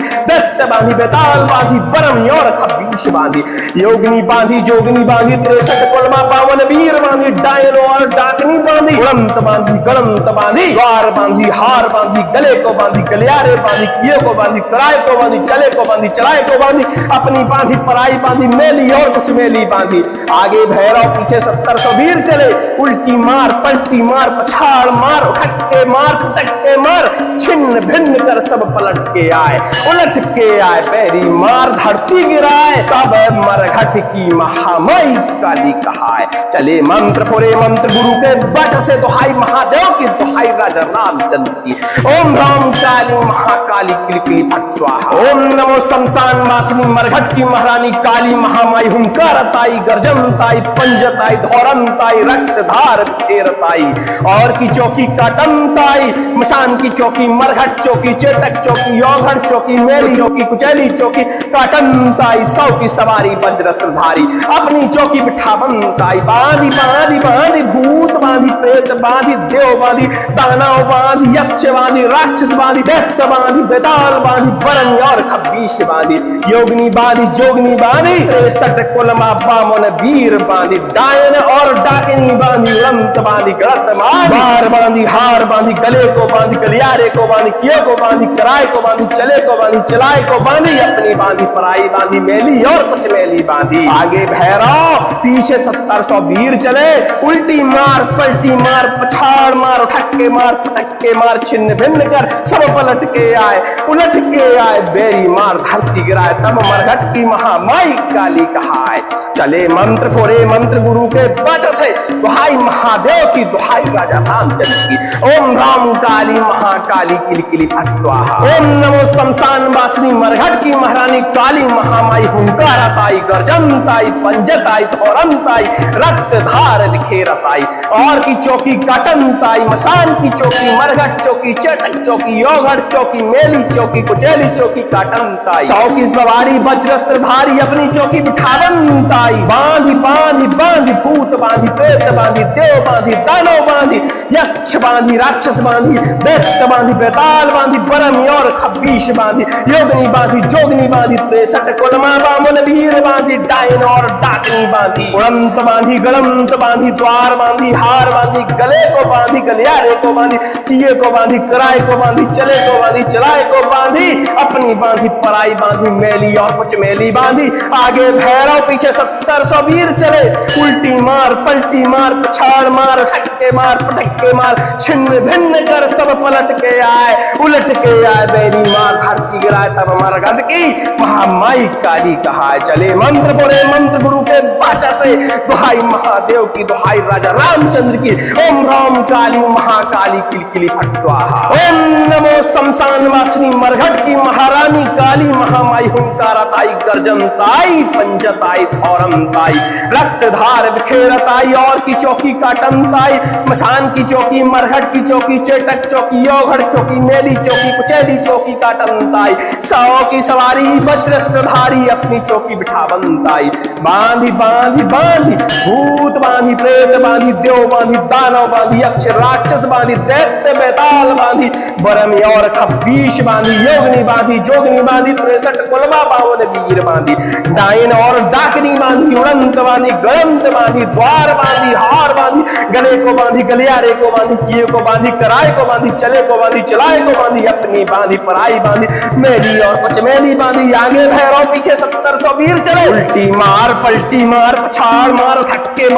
दैत्य बांधी, बेताल बांधी, परम और खबीश बांधी, योगिनी बांधी, जोगिनी बांधी, 63 कुलमा 52 वीर बांधी, डायन और डाकनी बांधी, उड़ंत बांधी, गलंत बांधी, द्वार बांधी, हार बांधी, गले को बांधी, गलियारे बांधी, किए को बांधी, कराए को बांधी, चले को बांधी, चलाए को बांधी, अपनी बांधी, पराई बांधी, मेली और कुछ मेली बांधी। आगे भैरव पीछे 70 वीर चले, उल्टी मार पलटी मार, पछाड़ मार, उठक के मार, पटक के मार, छिन्न भिन्न कर सब पलट के आए, उलट के आए, पैरी मार धरती गिराए, तब मरघट की महामाई काली कहाए। चले मंत्र फोरे मंत्र गुरु के वचन से, दुहाई महादेव की, दुहाई राजा रामचंद्र की। ओम राम काली महाकाली किलकिली फट स्वाहा। ओम नमो शमशान वासिनी मरघट की महारानी काली महामाई। हुंकारताई, गर्जनताई, पंजताई, धौरमताई, रक्तधार बिखेरताई, और की चौकी काटमताई, मसान की चौकी, मरघट चौकी, चेटक चौकी, योगड़ चौकी, मेली चौकी, कुचैली चौकी, काटमताई, सौ की सवारी वज्रधारी अपनी चौकी बिठावनताई। बांधी बांधी बांधी भूत बांधी, प्रेत बांधी, देव बांधी, दानव बांधी, यक्ष बांधी, राक्षस बांधी, दैत्य बांधी, बेताल बांधी, बरन और खबीश बांधी, योगिनी बांधी, जोगनी बांधी, 63 कुलमा 52 वीर बांधी, डायन और डाकिनी बांधी, उड़ंत बांधी, गलत मार बांधी, हार बांधी, गले को बांधी, गलियारे को बांधी, किए को बांधी, कराए को बांधी, चले को बांधी, चलाए को बांधी, अपनी बांधी, पराई बांधी, मेली और कुछ मेली बांधी। आगे भैरव पीछे 70 वीर चले, उल्टी मार पलटी मार, पछाड़ मार, उठक के मार, पटक के मार, छिन्न भिन्न कर सब पलट के आए, उलट के आए, बेरी मार धरती गिराए, तब मरघट की महामाई काली कहाए। चले मंत्र फोरे मंत्र गुरु के वचन से, दुहाई महादेव की, दुहाई राजा रामचंद्र की। ओम राम काली महाकाली किलकिली फट स्वाहा। ओम नमो शमशान वासिनी मरघट की महारानी काली महामाई। हुंकारताई, गर्जनताई, पंजताई, धौरमताई, रक्तधार बिखेरताई, और की चौकी काटमताई, मसान की चौकी, मरघट चौकी, चेटक चौकी, योगड़ चौकी, मेली चौकी, कुचैली चौकी, काटमताई, सौ की सवारी वज्रधारी अपनी चौकी बिठावनताई। बांधी बांधी बांधी भूत बांधी, प्रेत बांधी, देव बांधी, दानव बांधी, यक्ष बांधी, राक्षस बांधी, दैत्य बांधी, बेताल बांधी, बरम और खबीश बांधी, योगिनी बांधी, जोगनी बांधी, 63 कुलमा 52 वीर बांधी, डायन और डाकनी बांधी, उड़ंत बांधी, गलंत बांधी, द्वार बांधी, हार बांधी, गले को बांधी, गलियारे को बांधी, किए को बांधी, कराए को बांधी, चले को बांधी, चलाए को बांधी, अपनी बांधी, पराई बांधी, मेली और कुछ मेली बांधी। आगे भैरव पीछे 70 वीर चले, उल्टी मार पलटी मार, पछाड़ मार, ठक्के मार, पटक्के मार, छिन्न भिन्न कर सब पलट के आए, उलट के आए, बेरी मार धरती गिराए, तब मरघट की महामाई काली कहाए। चले मंत्र बोले मंत्र गुरु के वाचा से, दुहाई महादेव की, दुहाई राजा रामचंद्र की। ओम राम काली महाकाली किलकिली फट स्वाहा। ओम नमो शमशान वासिनी मरघट की महारानी काली महामाई। हुंकारताई, गर्जनताई, पंजताई, धौरमताई, रक्तधार बिखेरताई, और की चौकी काटमताई, मसान की चौकी, मरघट की चौकी, चेटक चौकी, योगड़ चौकी, मेली चौकी, कुचैली चौकी, काटमताई, सौ की सवारी वज्रधारी अपनी चौकी बिठावनताई। बांधी बांधी बांधी भूत बांधी, प्रेत बांधी, देव बांधी, दानव बांधी, यक्ष राक्षस बांधी, दैत्य बेताल बांधी, बरमी और खबीश बांधी, योगिनी बांधी, जोगिनी बांधी, बांधी 63 कुलमा 52 वीर बांधी, डायन और डाकनी बांधी, उड़ंत बांधी, गड़ंत बांधी, द्वार बांधी, हार बांधी, गले को बांधी, गलियारे को बांधी, किए को बांधी, कराए को बांधी, चले को बांधी, चलाए को बांधी, अपनी बांधी, पराई बांधी, मेली और कुछ मेली बांधी, आगे भैरव पीछे 1700 वीर चले, उल्टी मार, पलटी मार, पछाड़ मार, ठक्के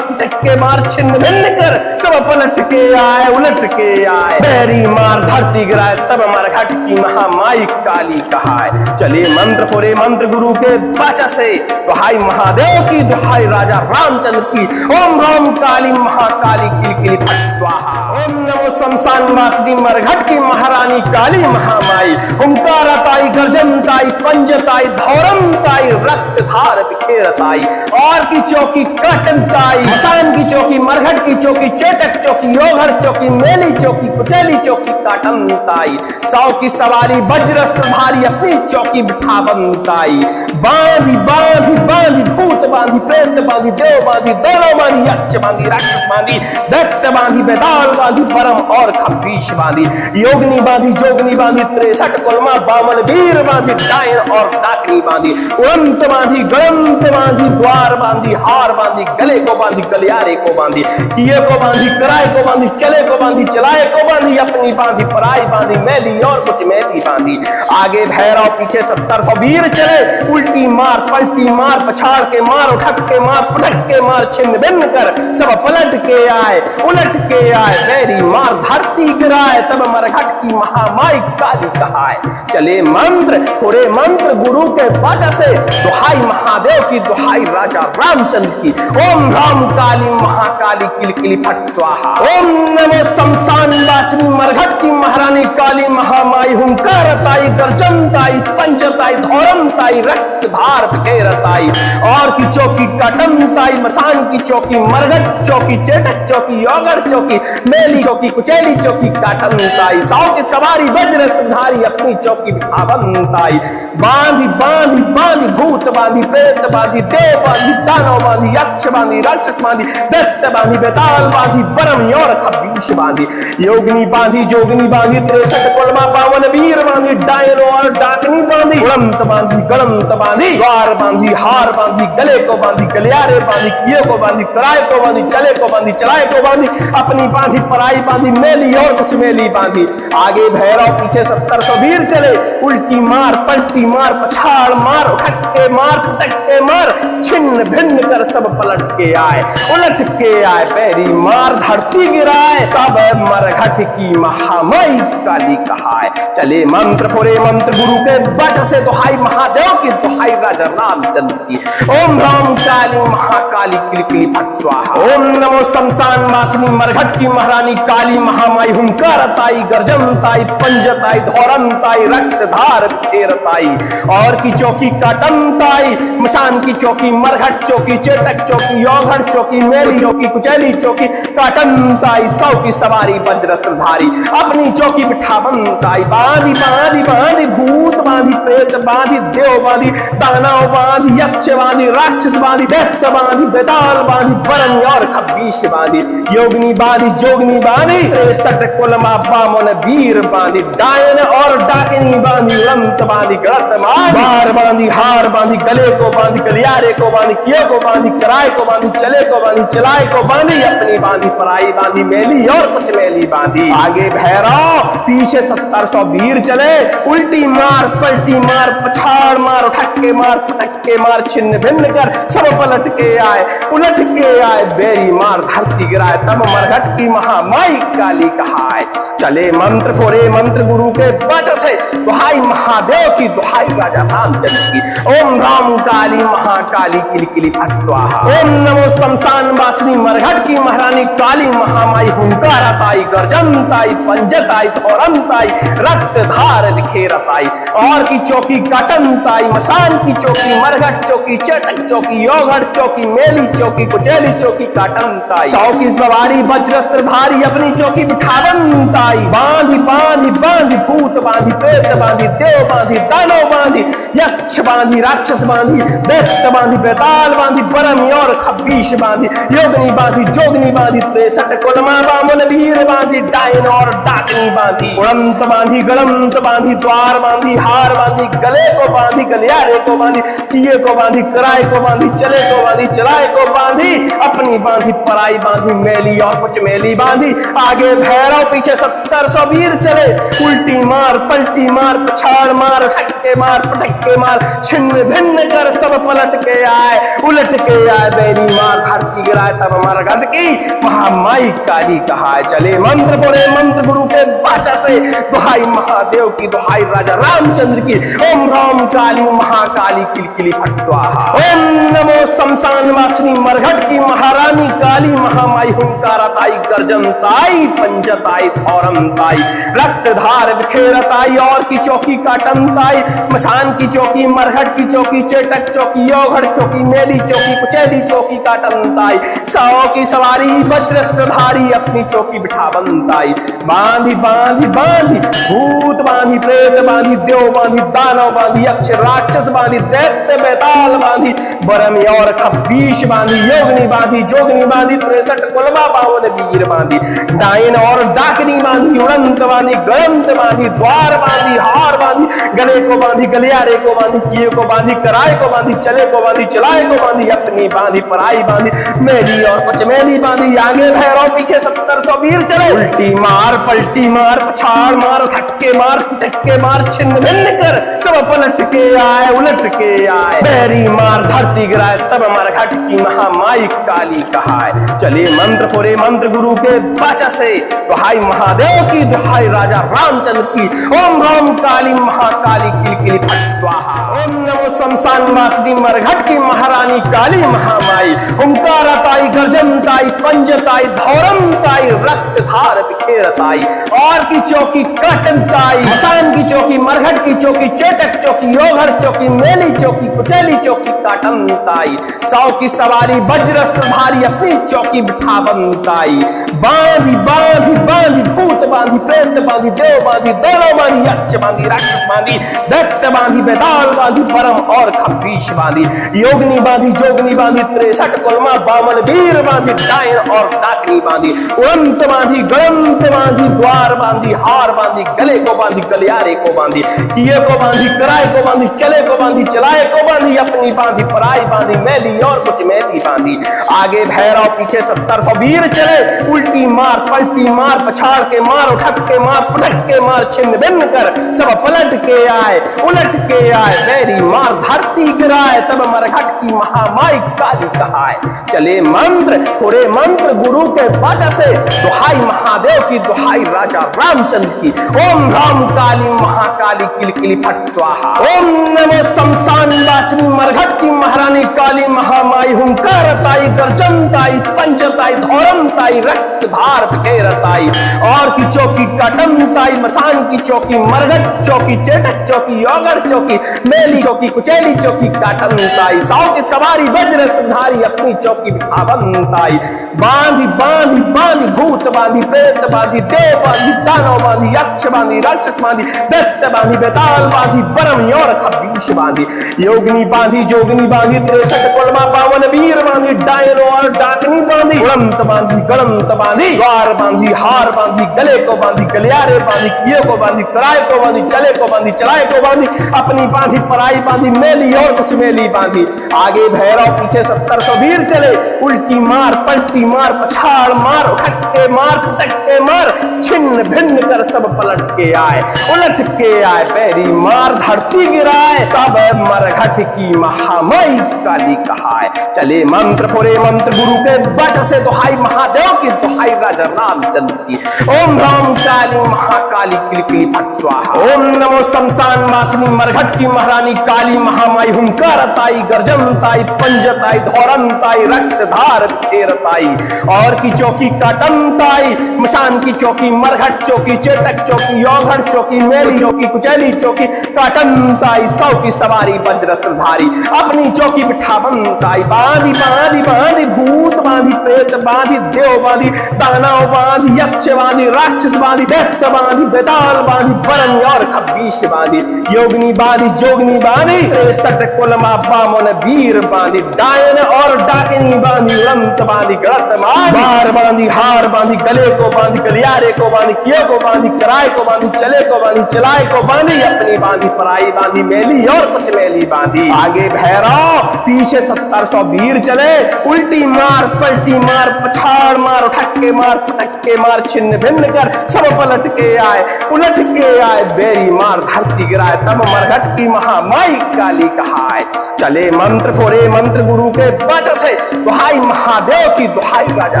मार, छिन्न भिन्न कर सब पलट के आए, उलट के आए, बैरी मार, धरती गिराए, तब मरघट की महामाई काली कहाए। चले मंत्र फोरे मंत्र गुरु के बाचा से, दुहाई महादेव की, दुहाई राजा रामचंद्र की, ओम राम काली महाकाली किलकिली फट स्वाहा, ओम नमो शमशान वासिनी मरघट की महारानी काली महामाई, हुंकारताई, गर्जनताई, पंजताई, धौरमताई, रक्त धार बिखेरताई, और की चौकी काटनताई, मसान की चौकी, मरघट की चौकी, चेटक चौकी, योघर चौकी, मेली चौकी, कुचैली चौकी, काटनताई, 100 की सवारी वज्रस्त्र धारी, अपनी चौकी बिठावनताई, बांधी बांधी बांधी, भूत बांधी, प्रेत बांधी, देव बांधी, दोनों बांधी, यक्ष बांधी, राक्षस बांधी, दैत्य बांधी, बेताल बांधी, परम और खब्बीश बांधी, योगनी बांधी, जोगनी बांधी, 63 कुलमा 52 वीर बांधी, डायन और डाकनी बांधी, उड़ंत बांधी, गड़ंत बांधी, द्वार बांधी, हार बांधी, गले को बांधी, गलियारे को बांधी, किए को बांधी, कराए को बांधी, चले को बांधी, चलाए को बांधी, अपनी बांधी, पराई बांधी, मेली और कुछ मेली बांधी, आगे भैरव पीछे 1700 वीर चले, उल्टी मार, पलटी मार, पछाड़ के मार, उठक के मार, पुटक के मार, छिन्न भिन्न कर सब पलट के आए, उलट के आए, बैरी मार, धरती गिराए, तब मरघट की महामाई काली कहाए। चले मंत्र पूरे मंत्र गुरु के बाचा से, दुहाई महादेव की, दुहाई राजा रामचंद्र की, ओम राम काली महाकाली किलकिली फट स्वाहा, ओम नमो शमशान वासिनी मरघट की महारानी काली महामाई, हुंकारताई, गर्जनताई, पंचताई, धौरमताई, रक्त धार बिखेरताई, और की चौकी काटनताई, मसान की चौकी, मरघट चौकी, चेटक चौकी, योगर चौकी, मेली चौकी, कुचैली चौकी, काटनताई, 100 की सवारी वज्रस्त्र धारी, अपनी चौकी बिठावनताई, बांधी बांधी बांधी, भूत बांधी, प्रेत बांधी, देव बांधी, दानव बांधी, यक्ष बांधी, राक्षस बांधी, दैत्य बांधी, बेताल बांधी, परम और खब्बीश बांधी, योगनी बांधी, जोगनी बांधी, 63 कुलमा 52 वीर बांधी, डायन और डाकनी बांधी, उड़ंत बांधी, गड़ंत बांधी, द्वार बांधी, हार बांधी, गले को बांधी, गलियारे बांधी, किए को बांधी, कराए को बांधी, चले को बांधी, चलाए को बांधी, अपनी बांधी, पराई बांधी, मेली और कुछ मेली बांधी, आगे भैरव पीछे 1700 वीर चले, उल्टी मार, पलटी मार, पछाड़ मार, उठक के मार, पुटक के मार, छिन्न भिन्न कर सब पलट के आए, उलट के आए, पैरी मार, धरती गिराए, तब मरघट की महामाई काली कहाए। चले मंत्र फोरे मंत्र गुरु के बाचा से, दुहाई महादेव की, दुहाई राजा रामचंद्र की, ओम राम काली महाकाली किलकिली फट स्वाहा, ओम नमो शमशान वासिनी मरघट की महारानी काली महामाई, हुंकारताई, गर्जनताई, पंजताई, धौरनताई, रक्त धार बिखेरताई, और की चौकी काटनताई, मसान की चौकी, मरघट चौकी, चेटक चौकी, योघर चौकी, मेली चौकी, कुचैली चौकी, काटनताई, 100 की सवारी वज्रस्त्र धारी, अपनी चौकी बिठावनताई, बांधी बांधी बांधी, भूत बांधी, प्रेत बांधी, देव बांधी, दानव बांधी, यक्ष बांधी, राक्षस बांधी, दैत्य बांधी, बेताल बांधी, परम और खब्बीश बांधी, योगनी बांधी, जोगनी बांधी, 63 कुलमा 52 वीर बांधी, डायन और डाकिनी बांधी, उड़ंत बांधी, गड़त मार बांधी, हार बांधी, गले को बांधी, गलियारे को बांधी, किए को बांधी, कराए को बांधी, चले को बांधी, चलाए को बांधी, अपनी बांधी, पराई बांधी, मेली और कुछ मेली बांधी, आगे भैरव पीछे 1700 वीर चले, उल्टी मार, पलटी मार, पछाड़ मार, उठक के मार, पुटक के मार, छिन्न भिन्न कर सब पलट के आए, उलट के आए, बेरी मार, धरती गिराए, तब मरघट की महामाई काली कहाए। चले मंत्र फोरे मंत्र गुरु के बाचा से, दुहाई महादेव की, दुहाई राजा रामचंद्र की, ओम राम काली महाकाली किलकिली फट स्वाहा, ओम नमो शमशान वासिनी मरघट की महारानी काली महामाई, हुंकारताई, गर्जनताई, पंजताई, धौरनताई, रक्त धार बिखेरताई, और की चौकी काटनताई, मसान मसान की चौकी, मरघट चौकी, चटक चौकी, योगढ़ चौकी, मेली चौकी, कुचेली चौकी, काटन ताई। 100 की सवारी वज्रस्त्र भारी अपनी चौकी बिठावन ताई। बांधी बांधी बांधी भूत बांधी, प्रेत बांधी, देव बांधी, दानव बांधी, यक्ष बांधी, राक्षस बांधी, दैत्य बांधी, बेताल बांधी, बरमी और खब्बीश बांधी, योगनी बांधी, जोगनी बांधी, 63 कुलमा बामन वीर बांधी, डायन और डाकनी बांधी, उड़ंत बांधी, गड़ंत बांधी, द्वार बांधी, हार बांधी, गले को बांधी, गलियारे को बांधी, किए को बांधी, कराए को बांधी, चले को बांधी, चलाए को बांधी, अपनी बांधी, पराई बांधी, मेली और कुछ मेली बांधी। आगे भैरव, पीछे 70 वीर चले, उल्टी मार, पलटी मार, पछाड़ मार, ठक्के मार, पटक्के मार, छिन्न भिन्न कर सब पलट के आए, उलट के आए, बेरी मार धरती गिराए, तब मरघट की महामाई काली कहाए। चले मंत्र बोले मंत्र गुरु के बाचा से, दुहाई महादेव की, दुहाई राजा रामचंद्र की। ओम राम काली महाकाली किलकिली फट स्वाहा। ओम नमो शमशान वासिनी मरघट की महारानी काली महामाई, हुंकारताई, गर्जनताई, पंजताई, धौरमताई, रक्तधार बिखेरताई, और की चौकी काटनताई, मसान की चौकी, मरघट की चौकी, चेटक चौकी, योगढ़ चौकी, मेली चौकी, कुचेली चौकी, काटनताई। 100 की सवारी वज्रस्त्रधारी अपनी चौकी बिठावनताई। बांधी बांधी बांधी भूत बांधी, प्रेत बांधी, देव बांधी, दानव बांधी, यक्ष राक्षस बांधी, दैत्य बेताल बांधी, बरमी और खब्बीश बांधी, योगनी बांधी, जोगनी बांधी, 63 कुलमा बावन वीर बांधी, डायन और डाकनी बांधी, उड़ंत बांधी, गड़ंत बांधी, द्वार बांधी, हार बांधी, गले को बांधी, गलियारे को बांधी, किए को बांधी, कराए को बांधी, चले को बांधी, चलाए को बांधी, अपनी बांधी, पराई बांधी, मेली और कुछ मेली बांधी। आगे भैरव, पीछे 70 वीर चले, उल्टी मार, पलटी मार, पछाड़ मार, ठक्के मार, टक्के मार, छिन्न भिन्न कर सब पलट के आए, उलट के आए, बेरी मार धरती गिराए, तब मरघट की महामाई काली कहाए। चले मंत्र फोरे मंत्र गुरु के बाचा से, दुहाई महादेव की, दुहाई राजा रामचंद्र की। ओम राम काली महाकाली किलकिली फट स्वाहा। ओम नमो शमशान वासिनी मरघट की महारानी काली महामाई, हुंकारताई, गर्जनताई, पंजताई, धौरमताई, रक्तधार बिखेरताई, और की चौकी काटनताई, मसान की चौकी, मरघट की चौकी, चेटक चौकी, योगढ़ चौकी, मेली चौकी, कुचेली चौकी, काटनताई। 100 की सवारी वज्रस्त्रधारी अपनी चौकी बिठावनताई। बांधी बांधी बांधी भूत बांधी, प्रेत बांधी, देव बांधी, दानव बांधी, यक्ष बांधी, राक्षस बांधी, दैत्य बांधी, बेताल बांधी, परम और खब्बीश बांधी, योगनी बांधी, जोगनी बांधी, 63 कुलमा बामन वीर बांधी, डायन और डाकनी बांधी, उड़ंत बांधी, गड़ंत बांधी, द्वार बांधी, हार बांधी, गले को बांधी, गलियारे को बांधी, किए को बांधी, कराए को बांधी, चले को बांधी, चलाए को बांधी, अपनी बांधी, पराई बांधी, मेली और कुछ मेली बांधी। आगे भैरव, पीछे 70 वीर चले, उल्टी मार, पलटी मार, पछाड़ के मार, उठक के मार, पटक के मार, छिन्न भिन्न कर सब पलट के आए, उलट के आए, बेरी मार धरती गिराए, तब मरघट की महामाई काली कहाए। चले मंत्र पूरे मंत्र गुरु के बाचा से, दुहाई महादेव की, दुहाई राजा रामचंद्र की। ओम राम काली महाकाली किलकिली फट स्वाहा। ओम नमो शमशान वासिनी मरघट की महारानी काली महामाई, हुंकारताई, गर्जनताई, पंचताई, धौरमताई, रक्तधार बिखेरताई, और की चौकी काटनताई, मसान की चौकी, मरघट चौकी, चेटक चौकी, योगढ़ चौकी, मेली चौकी, कुचेली चौकी, काटनताई। 100 की सवारी वज्रस्त्रधारी अपनी चौकी बिठावनताई। बांधी बांधी बांधी भूत बांधी, प्रेत बांधी, देव बांधी, दानव बांधी, यक्ष बांधी, राक्षस बांधी, दैत्य बांधी, बेताल बांधी, बरमी और खब्बीश बांधी, योगनी बांधी, जोगनी बांधी, 63 कुलमा बावन वीर बांधी, डायन और डाकनी बांधी, उड़ंत बांधी, गड़ंत बांधी, द्वार बांधी, हार बांधी, गले को बांधी, गलियारे बांधी, किए को बांधी, कराए को बांधी, चले को बांधी, चलाए को बांधी, अपनी बांधी, पराई बांधी, मेली और कुछ मेली बांधी। आगे भैरव, पीछे 70 वीर चले, उल्टी मार, पलटी मार, पछाड़ मार, उठक्के मार, पटक्के मार, छिन्न भिन्न कर सब पलट के आए, उलट के आए, पैरी मार धरती गिराए, तब मरघट की महामाई काली कहाए। चले मंत्र फोरे मंत्र गुरु के बाचा से दुहाई महादेव की, दुहाई राजा रामचंद्र की। ओम राम काली महाकाली किलकिली फट स्वाहा। ओम नमो शमशान वासिनी मरघट की महारानी काली महामाई हुंकारताई गर्जनताई पंजताई धौरनताई रक्तधार फेरताई और की चौकी काटनताई मसान की चौकी मरघट चौकी चेटक चौकी योगढ़ चौकी मेली चौकी कुचैली चौकी काटनताई सौ की सवारी वज्रस्त्रधारी अपनी चौकी बिठावनताई बांधी बांधी बांधी भूत बांधी प्रेत बांधी देव बांधी दानव बांधी यक्ष बांधी राक्षस बांधी दैत्य बांधी बेताल बांधी बरन और खब्बीश बांधी योगिनी बांधी जोगनी बांधी 63 कुलमा बामन वीर बांधी डायन और डाकिनी बांधी उड़ंत बांधी गलत मार बांधी हार बांधी गले को बांधी गलियारे को बांधी किए को बांधी कराए को बांधी चले को बांधी चलाए को बांधी अपनी बांधी पराई बांधी मेली और कुछ मेली बांधी आगे भैरव पीछे 700 वीर चले उल्टी मार पलटी मार पछाड़ मार ठक्के मार पटक्के मार छिन्न भिन्न कर सब पलट के आए उलट के आए बेरी मार धरती गिराए तब मरघट की महामाई काली कहाए चले मंत्र फोरे मंत्र गुरु के वचन से दुहाई महादेव की दुहाई राजा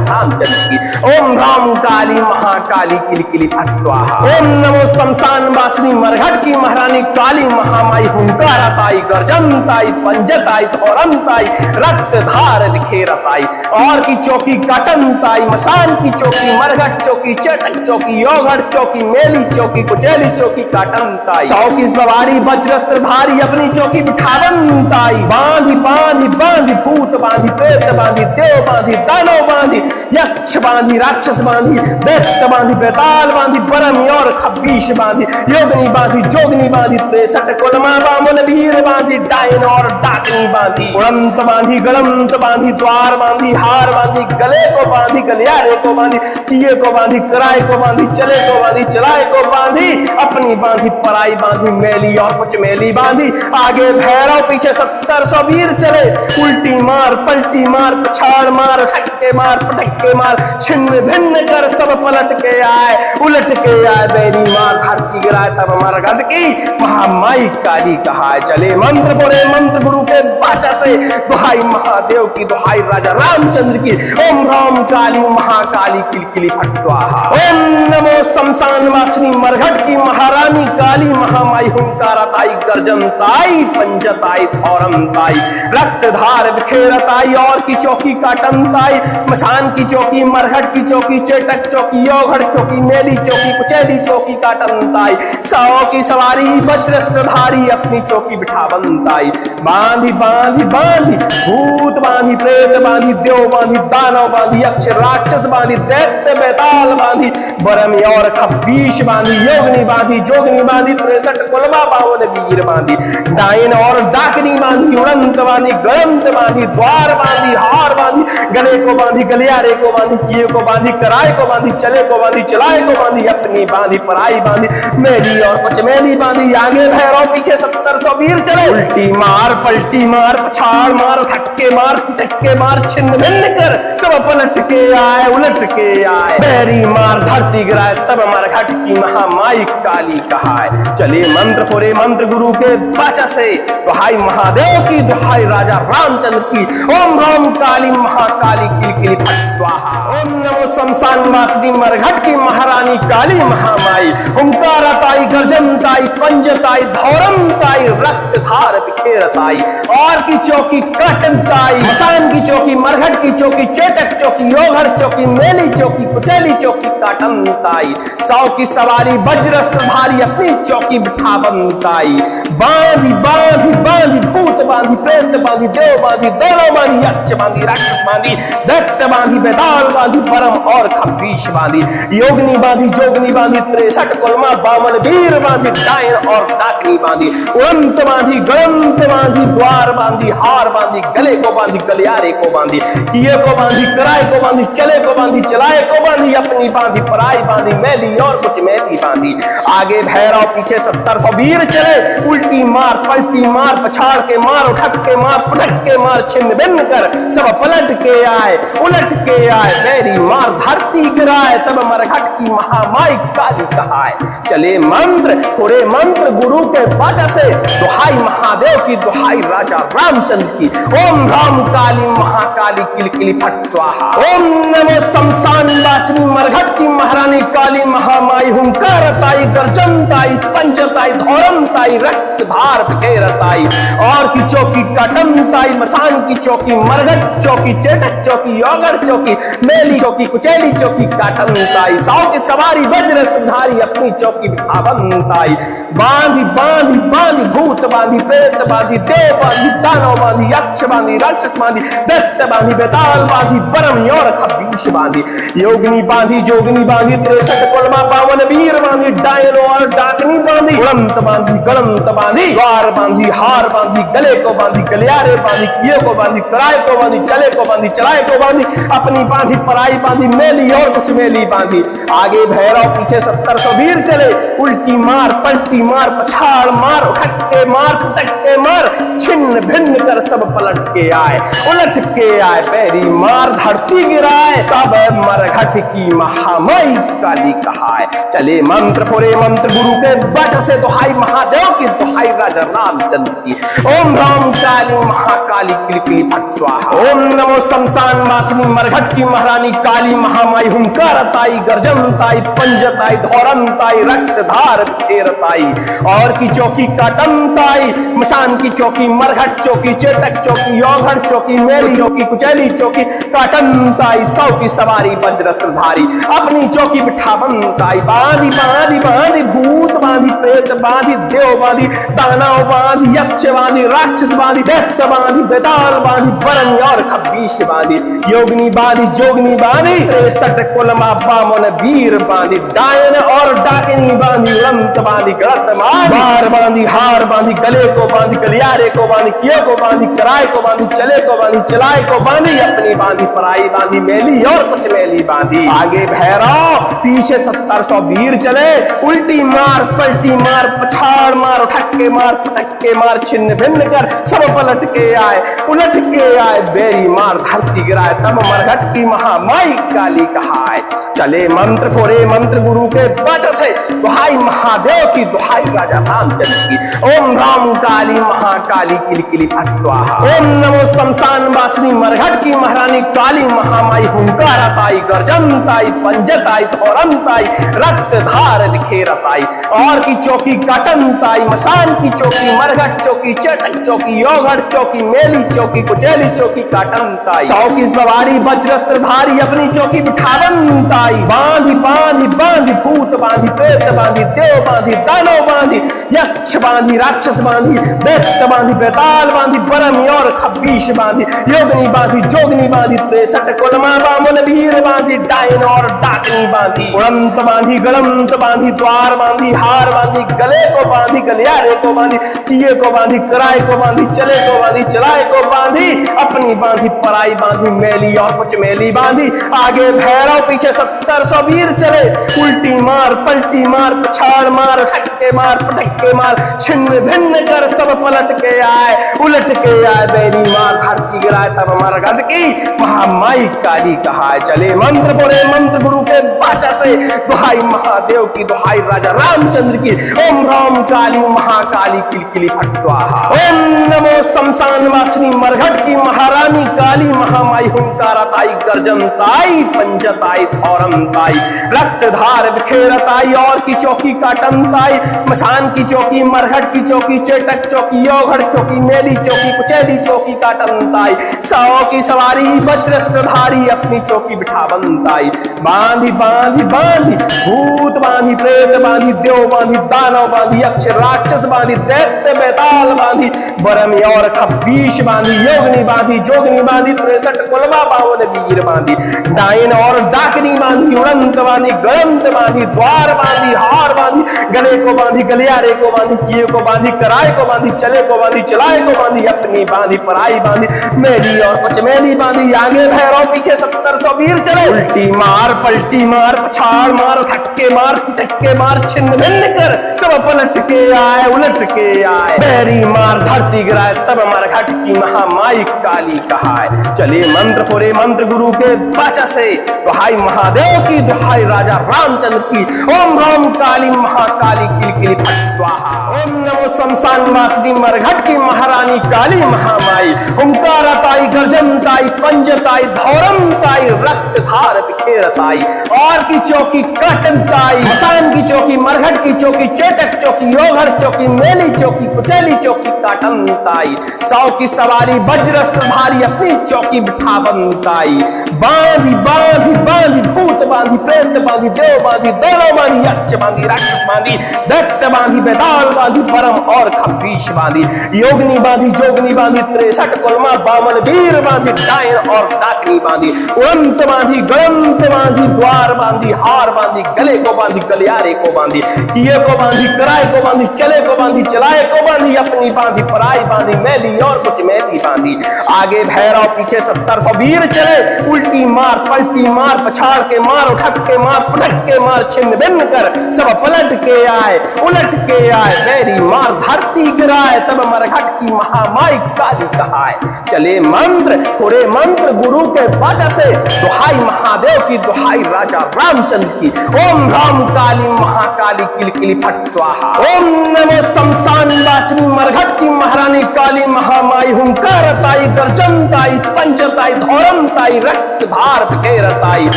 रामचंद्र की। ओम राम काली महाकाली किलकिली फट स्वाहा। ओम नमो शमशान वासिनी मरघट की महारानी काली महामाई हुंकारताई गर्जनताई पंजताई धौरनताई रक्तधार बिखेरताई और की चौकी काटनताई मसान की चौकी मरघट चौकी चेटक चौकी योगढ़ चौकी मेली चौकी कुचैली चौकी काटनताई सौ की सवारी वज्रस्त्रधारी अपनी चौकी बिठावनताई बांधी बांधी बांधी भूत बांधी प्रेत बांधी देव बांधी दानव बांधी यक्ष बांधी राक्षस बांधी दैत्य बांधी बेताल बांधी बरम और खब्बीश बांधी योगिनी बांधी जोगनी बांधी 63 कुलमा बामन वीर बांधी डायन और डाकनी बांधी उड़ंत बांधी गलंत बांधी द्वार बांधी हार बांधी गले को बांधी गलियारे को बांधी किए को बांधी कराए को बांधी चले को बांधी चलाए को बांधी अपनी बांधी पराई बांधी मेली और कुछ मेली बांधी आगे भैरव पीछे 700 वीर चले उल्टी मार पलटी मार पछाड़ मार ठक्के मार पटक्के मार छिन्न भिन्न कर सब पलट के आए उलट के आए बेरी मार धरती गिराए तब मरघट की महामाई काली कहाए चले मंत्र बोले मंत्र गुरु के वाचा से दुहाई महादेव की दुहाई राजा रामचंद्र की। ओम राम काली महाकाली किलकिली फट स्वाहा। ओम नमो शमशान वासिनी मरघट की महारानी काली महामाई हुंकारताई गर्जनताई पंजताई धौरनताई रक्तधार बिखेरताई और की चौकी काटनताई मसान की चौकी मरघट की चौकी चेटक चौकी योगढ़ चौकी मेली चौकी कुचैली चौकी काटनताई सौ की सवारी वज्रस्त्रधारी अपनी चौकी बिठावनताई बांधी बांधी बांधी भूत बांधी प्रेत बांधी देव बांधी दानव बांधी यक्ष राक्षस बांधी दैत्य बेताल बांधी बरमी और खब्बीश बांधी योगिनी बांधी जोगनी बांधी 63 कुलमा बावन वीर बांधी डायन और डाकनी बांधी उड़ंत बांधी गलंत बांधी द्वार बांधी हार बांधी गले को बांधी गलियारे को बांधी किए को बांधी कराए को बांधी चले को बांधी चलाए को बांधी अपनी बांधी पराई बांधी मेली और कुछ मेली बांधी आगे भैरव पीछे 700 वीर चले उल्टी मार पलटी मार पछाड़ मार ठक्के मार छिन्न भिन्न कर सब पलट के आए उलट के आए बेरी मार धरती गिराए तब मरघट की महामाई काली कहाए चले मंत्र फोरे मंत्र गुरु के वाचा से दुहाई महादेव की दुहाई राजा रामचंद्र की। ओम राम काली महाकाली किलकिली फट स्वाहा। ओम नमो शमशान वासिनी मरघट की महारानी काली महामाई हुंकारताई गर्जनताई पंजताई धौरनताई रक्तधार बिखेरताई और की चौकी काटनताई मसान की चौकी मरघट की चौकी चेटक चौकी योगढ़ चौकी मेली चौकी कुचैली चौकी काटनताई सौ की सवारी वज्रस्त्रधारी अपनी चौकी बिठावनताई बांधी बांधी बांधी भूत बांधी प्रेत बांधी देव बांधी दानव बांधी यक्ष बांधी राक्षस बांधी दैत्य बांधी बेताल बांधी परम और खब्बीश बांधी योगिनी बांधी जोगनी बांधी 63 कुलमा बामन वीर बांधी डायन और डाकनी बांधी उड़ंत बांधी गलंत बांधी द्वार बांधी हार बांधी गले को बांधी गलियारे को बांधी किए को बांधी कराए को बांधी चले को बांधी चलाए को बांधी अपनी बांधी पराई बांधी मेली और कुछ मेली बांधी आगे भैरव पीछे 700 वीर चले उल्टी मार पलटी मार पछाड़ के मार उठक के मार पटक के मार छिन्न भिन्न कर सब पलट के आए उलट के आए, बेरी मार धरती गिराए, तब मरघट की महामाई काली कहाए। चले मंत्र थोड़े मंत्र गुरु के वचन से, दुहाई महादेव की दुहाई राजा रामचंद्र की। ओम राम काली महाकाली किलकिली फट स्वाहा। ओम नमो शमशान वासिनी मरघट की महारानी काली महामाई। हुंकारताई गर्जनताई पंचताई धौरमताई रक्तधार बिखेरताई। और की चौकी काटमताई, मसान की चौकी मरघट चौकी, चेटक चौकी योगड़ चौकी, मेली चौकी कुचैली चौकी काटमताई। साव की सवारी वज्रधारी अपनी चौकी बिठावनताई। बांधी बांधी बांधी भूत बांधी, प्रेत बांधी, देव बांधी, दानव बांधी, यक्ष बांधी, राक्षस बांधी, दैत्य बांधी, बेताल बांधी, बरम और खबीश बांधी। योगिनी बांधी, जोगिनी बांधी, 63 कुलमा 52 वीर बांधी, डायन और डाकनी बांधी, उड़ंत बांधी, गलंत बांधी, द्वार बांधी, हार बांधी, गले को बांधी, गलियारे बांधी, किए को बांधी, कराए को बांधी, चले को बांधी, चलाए को बांधी, अपनी बांधी पराई बांधी, मेली और कुछ मेली बांधी। आगे भैरव पीछे 700 वीर चले, उल्टी मार पलटी मार पछाड़ मार, उठक्के मार पटक्के मार, छिन्न भिन्न कर सब पलट के आए, उलट के आए, पैरी मार धरती गिराए, तब मरघट की महामाई काली कहाए। चले मंत्र फोरे मंत्र गुरु के वचन से, दुहाई महादेव की दुहाई राजा रामचंद्र की। ओम राम काली महाकाली किलकिली फट स्वाहा। ओम नमो शमशान वासिनी मरघट की महारानी काली महामाई। हुंकारताई गर्जनताई पंजताई धौरमताई रक्तधार बिखेरताई। और की चौकी काटमताई, मसान की चौकी मरघट चौकी, चेटक चौकी योगड़ चौकी, मेली चौकी कुचैली चौकी काटमताई। सौ की सवारी वज्रधारी अपनी चौकी बिठावनताई। बांधी बांधी बांधी भूत बांधी, प्रेत बांधी, देव बांधी, दानव बांधी, यक्ष बांधी, राक्षस बांधी, दैत्य बांधी, बेताल बांधी, बरम और खबीश बांधी। योगिनी बांधी, जोगनी बांधी, 63 कुलमा 52 वीर बांधी, डायन और डाकिनी बांधी, उड़ंत बांधी, गलत मार बांधी, हार बांधी, गले को बांधी, गलियारे को बांधी, किए को बांधी, कराए को बांधी, चले को बांधी, चलाए को बांधी, अपनी बांधी पराई बांधी, मेली और कुछ मेली बांधी। आगे भैरव पीछे 700 वीर चले, उल्टी मार पलटी मार पछाड़ मार, उठक्के मार पटक्के मार, छिन्न भिन्न कर सब पलट के आए, उलट के आए, बेरी मार धरती गिराए, तब मरघट की महामाई काली कहाए। चले मंत्र फोरे मंत्र गुरु के वचन से, दुहाई महादेव की दुहाई राजा रामचंद्र की। ओम राम काली महाकाली किलकिली फट स्वाहा। ओम नमो शमशान वासिनी मरघट की महारानी काली महामाई। हुंकारताई गर्जनताई पंजताई धौरमताई रक्तधार बिखेरताई। और की चौकी काटमताई, मसान की चौकी मरघट चौकी, चेटक चौकी योगड़ चौकी, मेली चौकी कुचैली चौकी काटमताई। 100 की सवारी वज्रधारी अपनी चौकी बिठावनताई। बांधी बांधी बांधी भूत बांधी, प्रेत बांधी, देव बांधी, दानव बांधी, यक्ष बांधी, राक्षस बांधी, दैत्य बांधी, बेताल बांधी, बरम और खबीश बांधी। योगिनी बांधी, जोगनी बांधी, 63 कुलमा 52 वीर बांधी, डायन और डाकनी बांधी, उड़ंत बांधी, गलंत बांधी, द्वार बांधी, हार बांधी, गले को बांधी, गलियारे को बांधी, किए को बांधी, कराए को बांधी, चले को बांधी, चलाए को बांधी, अपनी बांधी पराई बांधी, मेली और कुछ मेली बांधी। आगे भैरव पीछे 700 वीर चले, उल्टी मार पलटी मार पछाड़ मार, ठक्के मार पटक्के मार, छिन्न भिन्न कर सब पलट के आए, उलट के आए, बेरी मार धरती गिराए, तब मरघट की महामाई काली कहाए। चले मंत्र बोले मंत्र गुरु के वाचा से, दुहाई महादेव की दुहाई राजा रामचंद्र की। ओम राम काली महाकाली किलकिली फट स्वाहा। ओम नमो शमशान वासिनी मरघट की महारानी काली महामाई। हुंकारताई गर्जनताई पंजताई धौरमताई रक्तधार बिखेरताई। और की चौकी काटमताई, मसान की चौकी मरघट की चौकी, चेटक चौकी योगड़ चौकी, मेली चौकी कुचैली चौकी काटमताई। 100 की सवारी वज्रधारी अपनी चौकी बिठावनताई। बांधी बांधी बांधी भूत बांधी, प्रेत बांधी, देव बांधी, दानव बांधी, यक्ष राक्षस बांधी, दैत्य बेताल बांधी, बरम और खबीश बांधी। योगिनी बांधी, जोगनी बांधी, 63 कुलमा 52 वीर बांधी, डायन और डाकनी बांधी, उड़ंत बांधी, गलंत बांधी, द्वार बांधी, हार बांधी, गले को बांधी, गलियारे को बांधी, किए को बांधी, कराए को बांधी, चले को बांधी, चलाए को बांधी, अपनी बांधी पराई बांधी, मेली और कुछ मेली बांधी। आगे भैरव पीछे 700 वीर चले, उल्टी मार पलटी पलटी मार, पछाड़ मार, ठक्के मार, टक्के मार, छिन्न भिन्न कर सब पलट के आए, उलट के आए। बैरी मार धरती गिराए तब मरघट की महामाई काली कहाए। चले मंत्र फोरे मंत्र गुरु के बाचा से, दुहाई महादेव की, दुहाई राजा रामचंद्र की। ओम राम काली महाकाली किलकिली फट स्वाहा। ओम नमो शमशान वासिनी मरघट की महारानी काली महामाई। हुंकारताई, गर्जनताई, पंजताई, धौरमताई, रक्त धार बिखेरताई। और की चौकी काटनताई, मसान की चौकी, मरघट की चौकी, चेटक चौकी, योगड़ चौकी, मेली चौकी, कुचैली चौकी, काटनताई। 100 की सवारी वज्रस्त्र भारी अपनी चौकी बिठावनताई। बांधी बांधी बांधी भूत बांधी, प्रेत बांधी, देव बांधी, दोनों बांधी, यक्ष बांधी, राक्षस बांधी, दैत्य बांधी, बेताल बांधी, परम और खब्बीश बांधी। योगनी बांधी, जोगनी बांधी, 63 कुलमा बामन वीर बांधी, डायन और डाकनी बांधी। उड़ंत बांधी, गड़ंत बांधी, द्वार बांधी, हार बांधी, गले को बांधी, गलियारे को बांधी, किए को बांधी, कराए को बांधी, चले को बांधी, चलाए को बांधी, अपनी बांधी, पराई बांधी, मैली और कुछ मैली बांधी। आगे भैरव, पीछे 1700 वीर चले। उल्टी मार, पलटी मार, पछाड़ के मार, उठक के मार, पुटक के मार, छिन्न भिन्न कर सब पलट के आए, उलट के आए। बैरी मार धरती गिराए तब मरघट की महामाई काली कहाए। चले मंत्र पूरे मंत्र गुरु के बाचा से, दुहाई महादेव की, दुहाई राजा रामचंद्र की। ओम राम काली महाकाली किलकिली फट स्वाहा। ओम नमो शमशान वासिनी मरघट की महारानी काली महामाई। हुंकारताई, गर्जनताई, पंचताई, धौरमताई, रक्त धार बिखेरताई।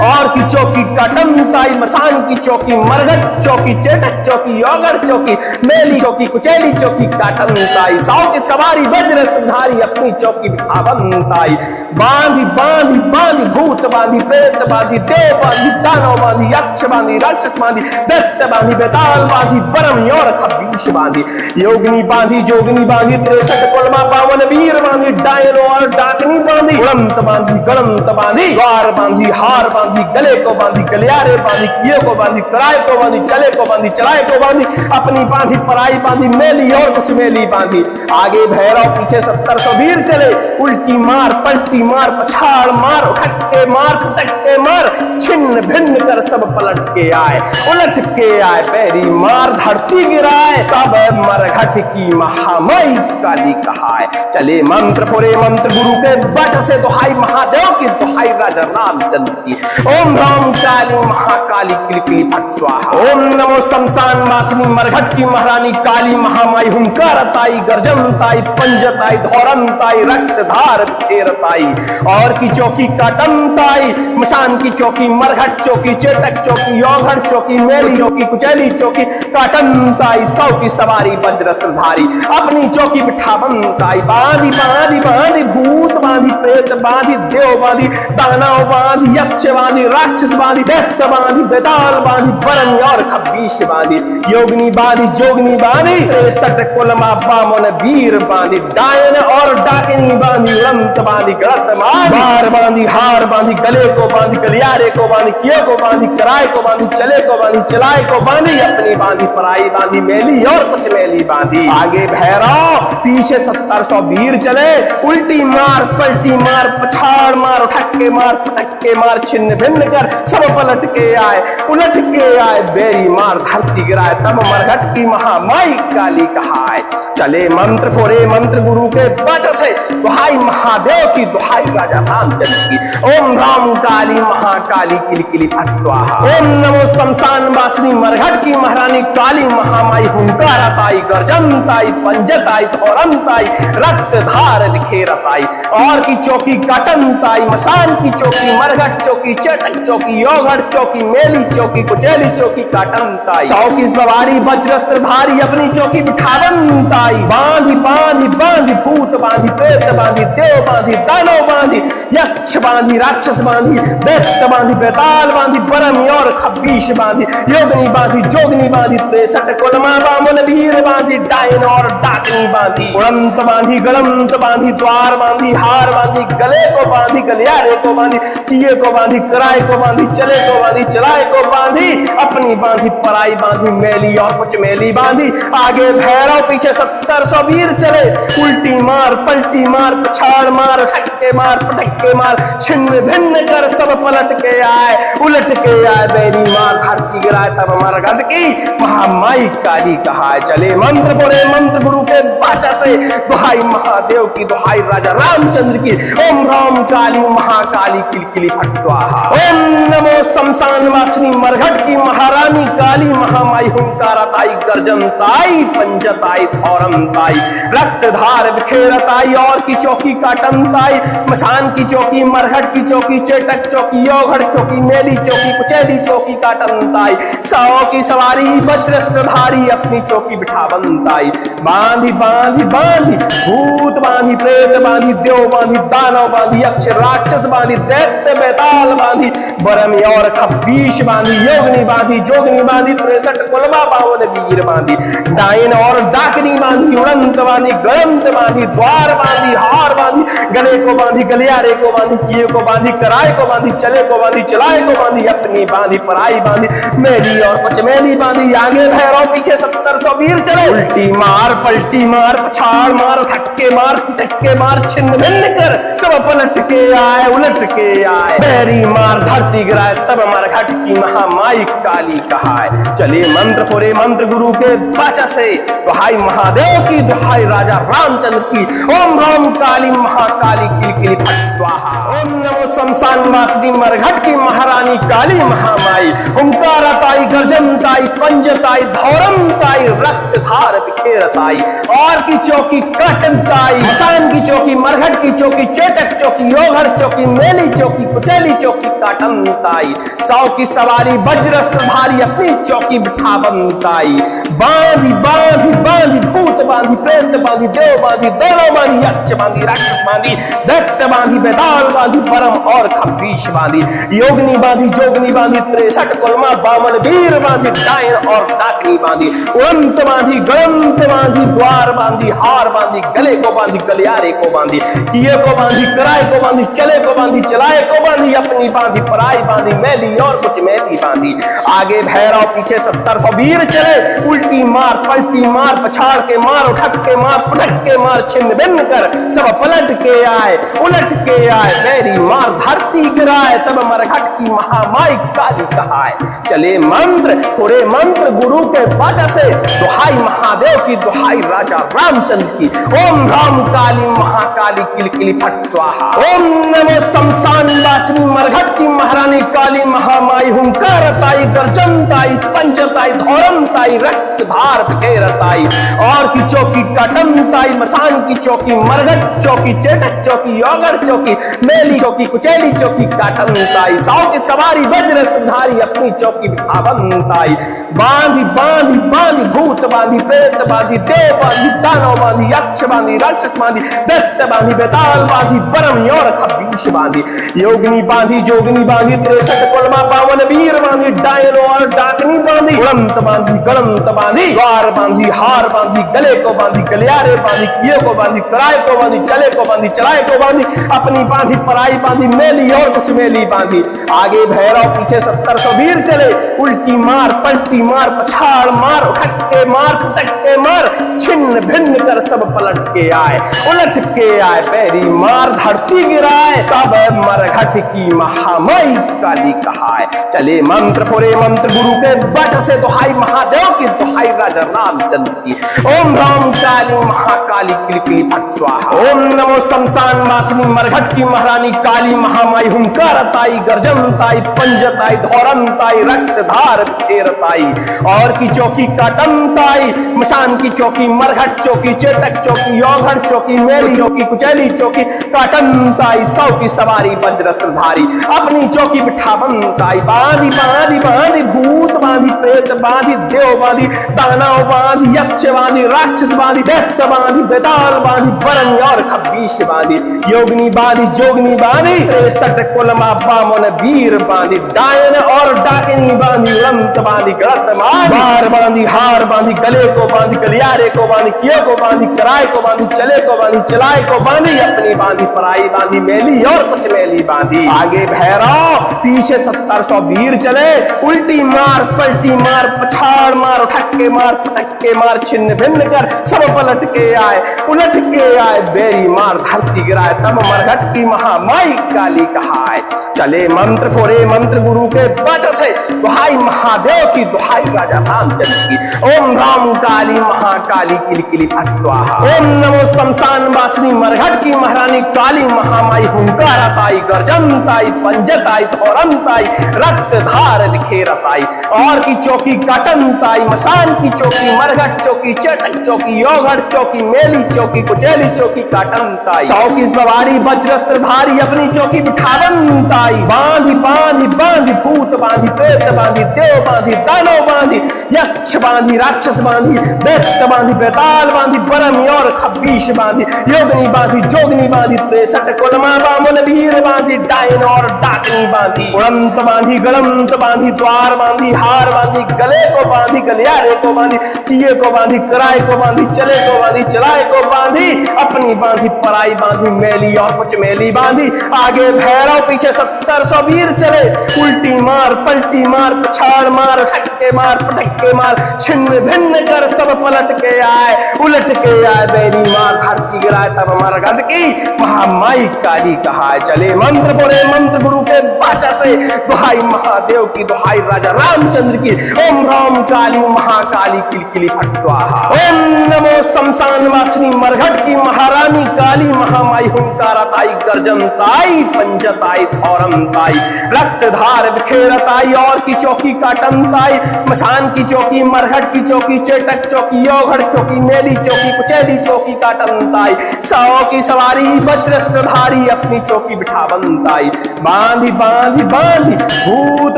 और की चौकी काटनताई, मसान की चौकी, मरघट चौकी, चेटक चौकी, योगड़ चौकी, मेली चौकी, कुचैली चौकी, काटनताई। 100 की सवारी वज्रस्त्रधारी अपनी चौकी बिठावनताई। बांधी बांधी बांधी भूत बांधी, प्रेत बांधी, देव बांधी, दानव बांधी, यक्ष बांधी, राक्षस बांधी, दैत्य बांधी, बेताल बांधी, परम और खब्बीश बांधी। योगनी बांधी, जोगनी बांधी, 63 कुलमा बावन वीर बांधी, डायन और डाकनी बांधी। उड़ंत बांधी, गड़ंत बांधी, द्वार बांधी, हार बांधी, गले को बांधी, गलियारे बांधी, किए को बांधी, कराए को बांधी, चले को बांधी, चलाए को बांधी, अपनी बांधी, पराई बांधी, मेली और कुछ मेली बांधी। आगे भैरव, पीछे 1700 वीर चले। उल्टी मार, पलटी मार, पछाड़ मार, उठक के मार, पुटक के मार, छिन्न भिन्न कर सब पलट के आए, उलट के आए। बैरी मार धरती गिराए तब मरघट की महामाई काली कहाए। चले मंत्र फोरे मंत्र गुरु के बाचा से, दुहाई महादेव की, दुहाई राजा रामचंद्र की। ओम राम काली महाकाली किलकिली फट स्वाहा। ओम नमो शमशान वासिनी मरघट की महारानी काली महामाई। हुंकारताई, गर्जनताई, पंजताई, धौरनताई, रक्त धार बिखेरताई। और की चौकी काटनताई, मसान की चौकी, मरघट चौकी, चेटक चौकी, योगड़ चौकी, मेली चौकी, कुचैली चौकी, काटनताई। 100 की सवारी वज्रस्त्रधारी अपनी चौकी बिठावनताई। बांधी बांधी बांधी भूत बांधी, प्रेत बांधी, देव बांधी, दानव बांधी, यक्ष बांधी, राक्षस बांधी, दैत्य बांधी, बेताल बांधी, परम और खब्बीश बांधी। योगनी बांधी, जोगनी बांधी, 63 कुलमा बामन वीर बांधी, डायन और डाकिनी बांधी, उड़ंत बांधी, गड़त बार बांधी, हार बांधी, गले को बांधी, गलियारे को बांधी, किए को बांधी, कराए को बांधी, चले को बांधी, चलाए को बांधी, अपनी बांधी, पराई बांधी, मेली और कुछ मेली बांधी। आगे भैरव, पीछे 1700 वीर चले। उल्टी मार, पलटी मार, पछाड़ मार, उठक के मार, पटक के मार, छिन्न भिन्न कर सब पलट के आए, उलट के आए। बेरी मार धरती गिराए तब मरघट की महामाई काली कहाए। चले मंत्र फोरे मंत्र गुरु के बाचा से, दुहाई महादेव की, दुहाई राजा रामचंद्र की। ओम राम काली महाकाली किलकिली फट स्वाहा। ओम नमो शमशान वासिनी मरघट की महारानी काली महामाई। हुंकारताई, गर्जनताई, पंजताई, धौरनताई, रक्त धार बिखेरताई। और की चौकी काटनताई, मसान की चौकी, मरघट चौकी, चेटक चौकी, योगड़ चौकी, मेली चौकी, कुचैली चौकी, काटनताई। 100 की सवारी वज्रस्त्रधारी अपनी चौकी बिठावनताई। बांधी बांधी बांधी भूत बांधी, प्रेत बांधी, देव बांधी, दानव बांधी, यक्ष बांधी, राक्षस बांधी, दैत्य बांधी, बेताल बांधी, परम और खब्बीश बांधी। योगनी बांधी, जोगनी बांधी, 63 कुलमा बामन वीर बांधी, डायन और डाकनी बांधी। उड़ंत बांधी, गड़ंत बांधी, द्वार बांधी, हार बांधी, गले को बांधी, गलियारे को बांधी, किए को बांधी, कराए को बांधी, चले को बांधी, चलाए को बांधी, अपनी बांधी पराई बांधी, मेली और कुछ मेली बांधी। आगे भैरव पीछे 700 वीर चले, उल्टी मार पलटी मार पछाड़ मार, ठक्के मार पटक्के मार, छिन्न भिन्न कर सब पलट के आए, उलट के आए, बेरी मार धरती गिराए तब मरघट की महामाई काली कहाए। चले मंत्र बोले मंत्र गुरु के बाचा से, दुहाई महादेव की, दुहाई राजा रामचंद्र की। ओम राम काली महाकाली किलकिली फट स्वाहा। ओम नमो शमशान वासिनी मरघट की महारानी काली महामाई हुंकारताई, गर्जनताई, पंजताई, धौरमताई, रक्तधार बिखेरताई, और की चौकी काटनताई, मसान की चौकी, मरघट की चौकी, चेटक चौकी, योगढ़ चौकी, मेली चौकी, कुचैली चौकी काटनताई, सौ की सवारी वज्रस्त्रधारी, अपनी चौकी बिठावनताई। बांधी बांधी बांधी, भूत बांधी, प्रेत बांधी, देव बांधी, दानव बांधी, यक्ष राक्षस बांधी, दैत्य बेताल बांधी, बरमी और खब्बीश बांधी, योगनी बांधी, जोगनी बांधी, 63 कुलमा 52 वीर बांधी, डायन और डाकनी बांधी, उड़ंत बांधी, गलंत बांधी, द्वार बांधी, हार बांधी, गले को बांधी, गलियारे को बांधी, किए को बांधी, कराए को बांधी, चले को बांधी, चलाए को बांधी, अपनी बांधी पराई बांधी, मेली और कुछ मेली बांधी। आगे भैरव पीछे 700 वीर चले, उल्टी मार पलटी मार पछाड़ मार, ठक्के मार टक्के मार, छिन्न भिन्न कर सब पलट के आए, उलट के आए, बेरी मार धरती गिराए तब मरघट की महामाई काली कहाए। चले मंत्र फोरे मंत्र गुरु के बाचा से, दुहाई महादेव की, दुहाई राजा रामचंद्र की। ओम राम काली महाकाली किलकिली फट स्वाहा। ओम नमो शमशान वासिनी मरघट की महारानी काली महामाई हुंकारताई, गर्जनताई, पंजताई, धौरमताई, रक्तधार बिखेरताई, और की चौकी काटनताई, मसान की चौकी, मरघट की चौकी, चेटक चौकी, योगढ़ चौकी, मेली चौकी, कुचैली चौकी काटनताई, 100 की सवारी वज्रस्त्रधारी, अपनी चौकी बिठावनताई। बांधी बांधी बांधी, भूत बांधी, प्रेत बांधी, देव बांधी, दोनों बांधी, यक्ष बांधी, राक्षस बांधी, दैत्य बांधी, बेताल बांधी, परम और खब्बीश बांधी, योगनी बांधी, जोगनी बांधी, 63 कुलमा 52 वीर बांधी, डायन और डाकनी बांधी, उड़ंत बांधी, गलंत बांधी, द्वार बांधी, हार बांधी, गले को बांधी, गलियारे को बांधी, किए को बांधी, कराए को बांधी, चले को बांधी, चलाए को बांधी, अपनी बांधी पराई बांधी, मेली और कुछ मेली बांधी। आगे भैरव पीछे 700 वीर चले, उल्टी मार पलटी मार पछाड़ के मार, उठक के मार पटक के मार, छिन्न भिन्न कर सब पलट के आए, उलट के आए, बेरी मार धरती गिराए तब मरघट की महामाई काली कहाए। चले मंत्र पूरे मंत्र गुरु के बाचा से, दुहाई महादेव की, दुहाई राजा रामचंद्र की। ओम राम काली महाकाली किलकिली फट स्वाहा। ओम नमो शमशान वासिनी मरघट की महारानी काली महामाई हुंकारताई, गर्जनताई, पंचताई, धौरमताई, रक्तधार बिखेरताई, और की चौकी काटनताई, मसान की चौकी, मरघट चौकी, चेटक चौकी, योगढ़ चौकी, मेली चौकी, कुचैली चौकी काटनताई, 100 की सवारी वज्रस्त्रधारी, अपनी चौकी बिठावनताई। बांधी बांधी बांधी, भूत बांधी, प्रेत बांधी, देव बांधी, दानव बांधी, यक्ष बांधी, राक्षस बांधी, दैत्य बांधी, बेताल बांधी, बरमी और खब्बीश बांधी, योगनी बांधी, जोगनी बांधी, 63 कुलमा 52 वीर बांधी, डायन और डाकनी बांधी, उड़ंत बांधी, गलंत बांधी, द्वार बांधी, हार बांधी, गले को बांधी, गलियारे बांधी, किए को बांधी, कराए को बांधी, चले को बांधी, चलाए को बांधी, अपनी बांधी पराई बांधी, मेली और कुछ मेली बांधी। आगे भैरव पीछे 700 वीर चले, उल्टी मार पलटी मार पछाड़ मार, उठक्के मार पटक्के मार, छिन्न भिन्न कर सब पलट के आए, उलट के आए, पैरी मार धरती गिराए तब मरघट की महामाई काली कहाए। चले मंत्र फोरे मंत्र गुरु के बाचा से, दुहाई महादेव की, दुहाई राजा रामचंद्र की। ओम राम काली महाकाली किलकिली फट स्वाहा। ओम नमो शमशान वासिनी मरघट की महारानी काली महामाई हुंकारताई, गर्जनताई, पंजताई, धौरमताई, रक्तधार बिखेरताई, और की चौकी काटनताई, मसान की चौकी, मरघट चौकी, चेटक चौकी, योगढ़ चौकी, मेली चौकी, कुचैली चौकी काटनताई, 100 की सवारी वज्रस्त्रधारी, अपनी चौकी बिठावनताई। बांधी बांधी बांधी, भूत बांधी, बांधी, प्रेत बांधी, देव बांधी, दानव बांधी, यक्ष बांधी, राक्षस बांधी, दैत्य बांधी, बेताल बांधी, बरनी और खब्बीश बांधी, योगिनी बांधी, जोगनी बांधी, 63 कुलमा बामन वीर बांधी, डायन और डाकिनी बांधी, उड़ंत बांधी, गलत बार बांधी, हार बांधी, गले को बांधी, गलियारे को बांधी, किए को बांधी, कराए को बांधी, चले को बांधी, चलाए को बांधी, अपनी बांधी, पराई बांधी, मेली और कुछ मेली बांधी। आगे भैरव, पीछे 1700 वीर चले, उल्टी मार, पलटी मार, पछाड़ मार, ठक्के मार, पटक्के मार, छिन्न भिन्न कर सब पलट के आए, उलट के आए, बेरी मार, धरती गिराए, तब मरघट की महामाई काली कहाए। चले मंत्र फोरे मंत्र गुरु के वचन से, दुहाई महादेव की, दुहाई राजा रामचंद्र की। ओम राम काली महाकाली किल किली फट स्वाहा। ओम नमो शमशान वासिनी मरघट की महारानी काली महामाई, हुंकार ताई, गर्जन ताई, पंजत आई, धौरम ताई, रक्त धार बिखेरत आई, और की चौकी कटन ताई, मसान की चौकी, मरघट चौकी, चटक चौकी, योगढ़ चौकी, मेली चौकी, कुचेली चौकी, काटन ताई, 100 की सवारी वज्रस्त्र धारी, अपनी चौकी बिठावन ताई, बांधी बांधी बांधी, भूत बांधी, प्रेत बांधी, देव बांधी, दानव बांधी, यक्ष बांधी, राक्षस बांधी, दैत्य बांधी, बेताल बांधी, बरमी और खब्बीश बांधी, योगिनी बांधी, जोगनी बांधी, 63 कुलमा बामन वीर बांधी, डायन और डाकनी बांधी, उड़ंत बांधी, गलंत बांधी, द्वार बांधी, हार बांधी, गले को बांधी, गलियारे को बांधी, किए को बांधी, कराए को बांधी, चले को बांधी, चलाए को बांधी, अपनी बांधी, पराई बांधी, मेली और कुछ मेली बांधी। आगे भैरव, पीछे 1700 वीर चले, उल्टी मार, पलटी मार, पछाड़ मार, ठक्के मार, पटक्के मार, छिन्न भिन्न कर सब पलट के आए, उलट के आए, बेरी मार, धरती गिराए, तब मरघट की महामाई काली कहाए। चले मंत्र बोले मंत्र गुरु के वाचा से, दुहाई महादेव की, दुहाई राजा रामचंद्र की। ओम राम काली महाकाली किल किली फट स्वाहा। ओम नमो शमशान वासिनी मरघट की महारानी काली महामाई, हुंकारा ताई, गर्जन ताई, पंजत आई, धौरम ताई, रक्त धार बिखेरत आई, और की चौकी काटन ताई, मसान की चौकी, मरघट की चौकी, चेटक चौकी, योगढ़ चौकी, मेली चौकी, कुचेली चौकी, काटन ताई, 100 की सवारी वज्रस्त्र धारी, अपनी चौकी बिठावन ताई, बांधी बांधी बांधी, भूत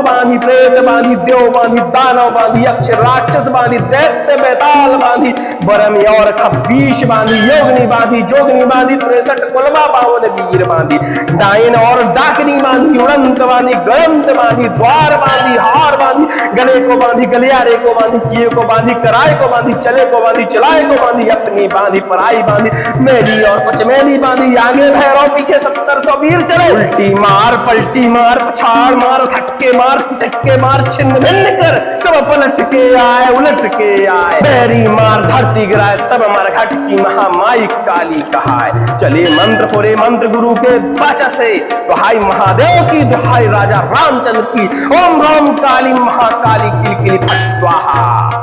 बांधी, प्रेत बांधी, देव बांधी, दानव बांधी, यक्ष राक्षस बांधी, दैत्य बेताल बांधी, बरमी और खब्बीश बांधी, योगिनी बांधी, जोगनी बांधी, 63 कुलमा बावन वीर बांधी, डायन और डाकनी बांधी, उड़ंत बांधी, गलंत बांधी, द्वार बांधी, हार बांधी, गले को बांधी, गलियारे को बांधी, किए को बांधी, कराए को बांधी, चले को बांधी, चलाए को बांधी, अपनी बांधी, पराई बांधी, मेली और कुछ मेली बांधी। आगे भैरव, पीछे 1700 वीर चले, उल्टी मार, पलटी मार, पछाड़ मार, ठक्के मार, टक्के मार, छिन्न भिन्न कर सब पलट के आए, उलट के आए, बेरी मार, धरती गिराए, तब मरघट की महामाई काली कहाए। चले मंत्र फोरे मंत्र गुरु के वाचा से, दुहाई महादेव की, दुहाई राजा रामचंद्र की। ओम राम काली महाकाली किल किली फट स्वाहा।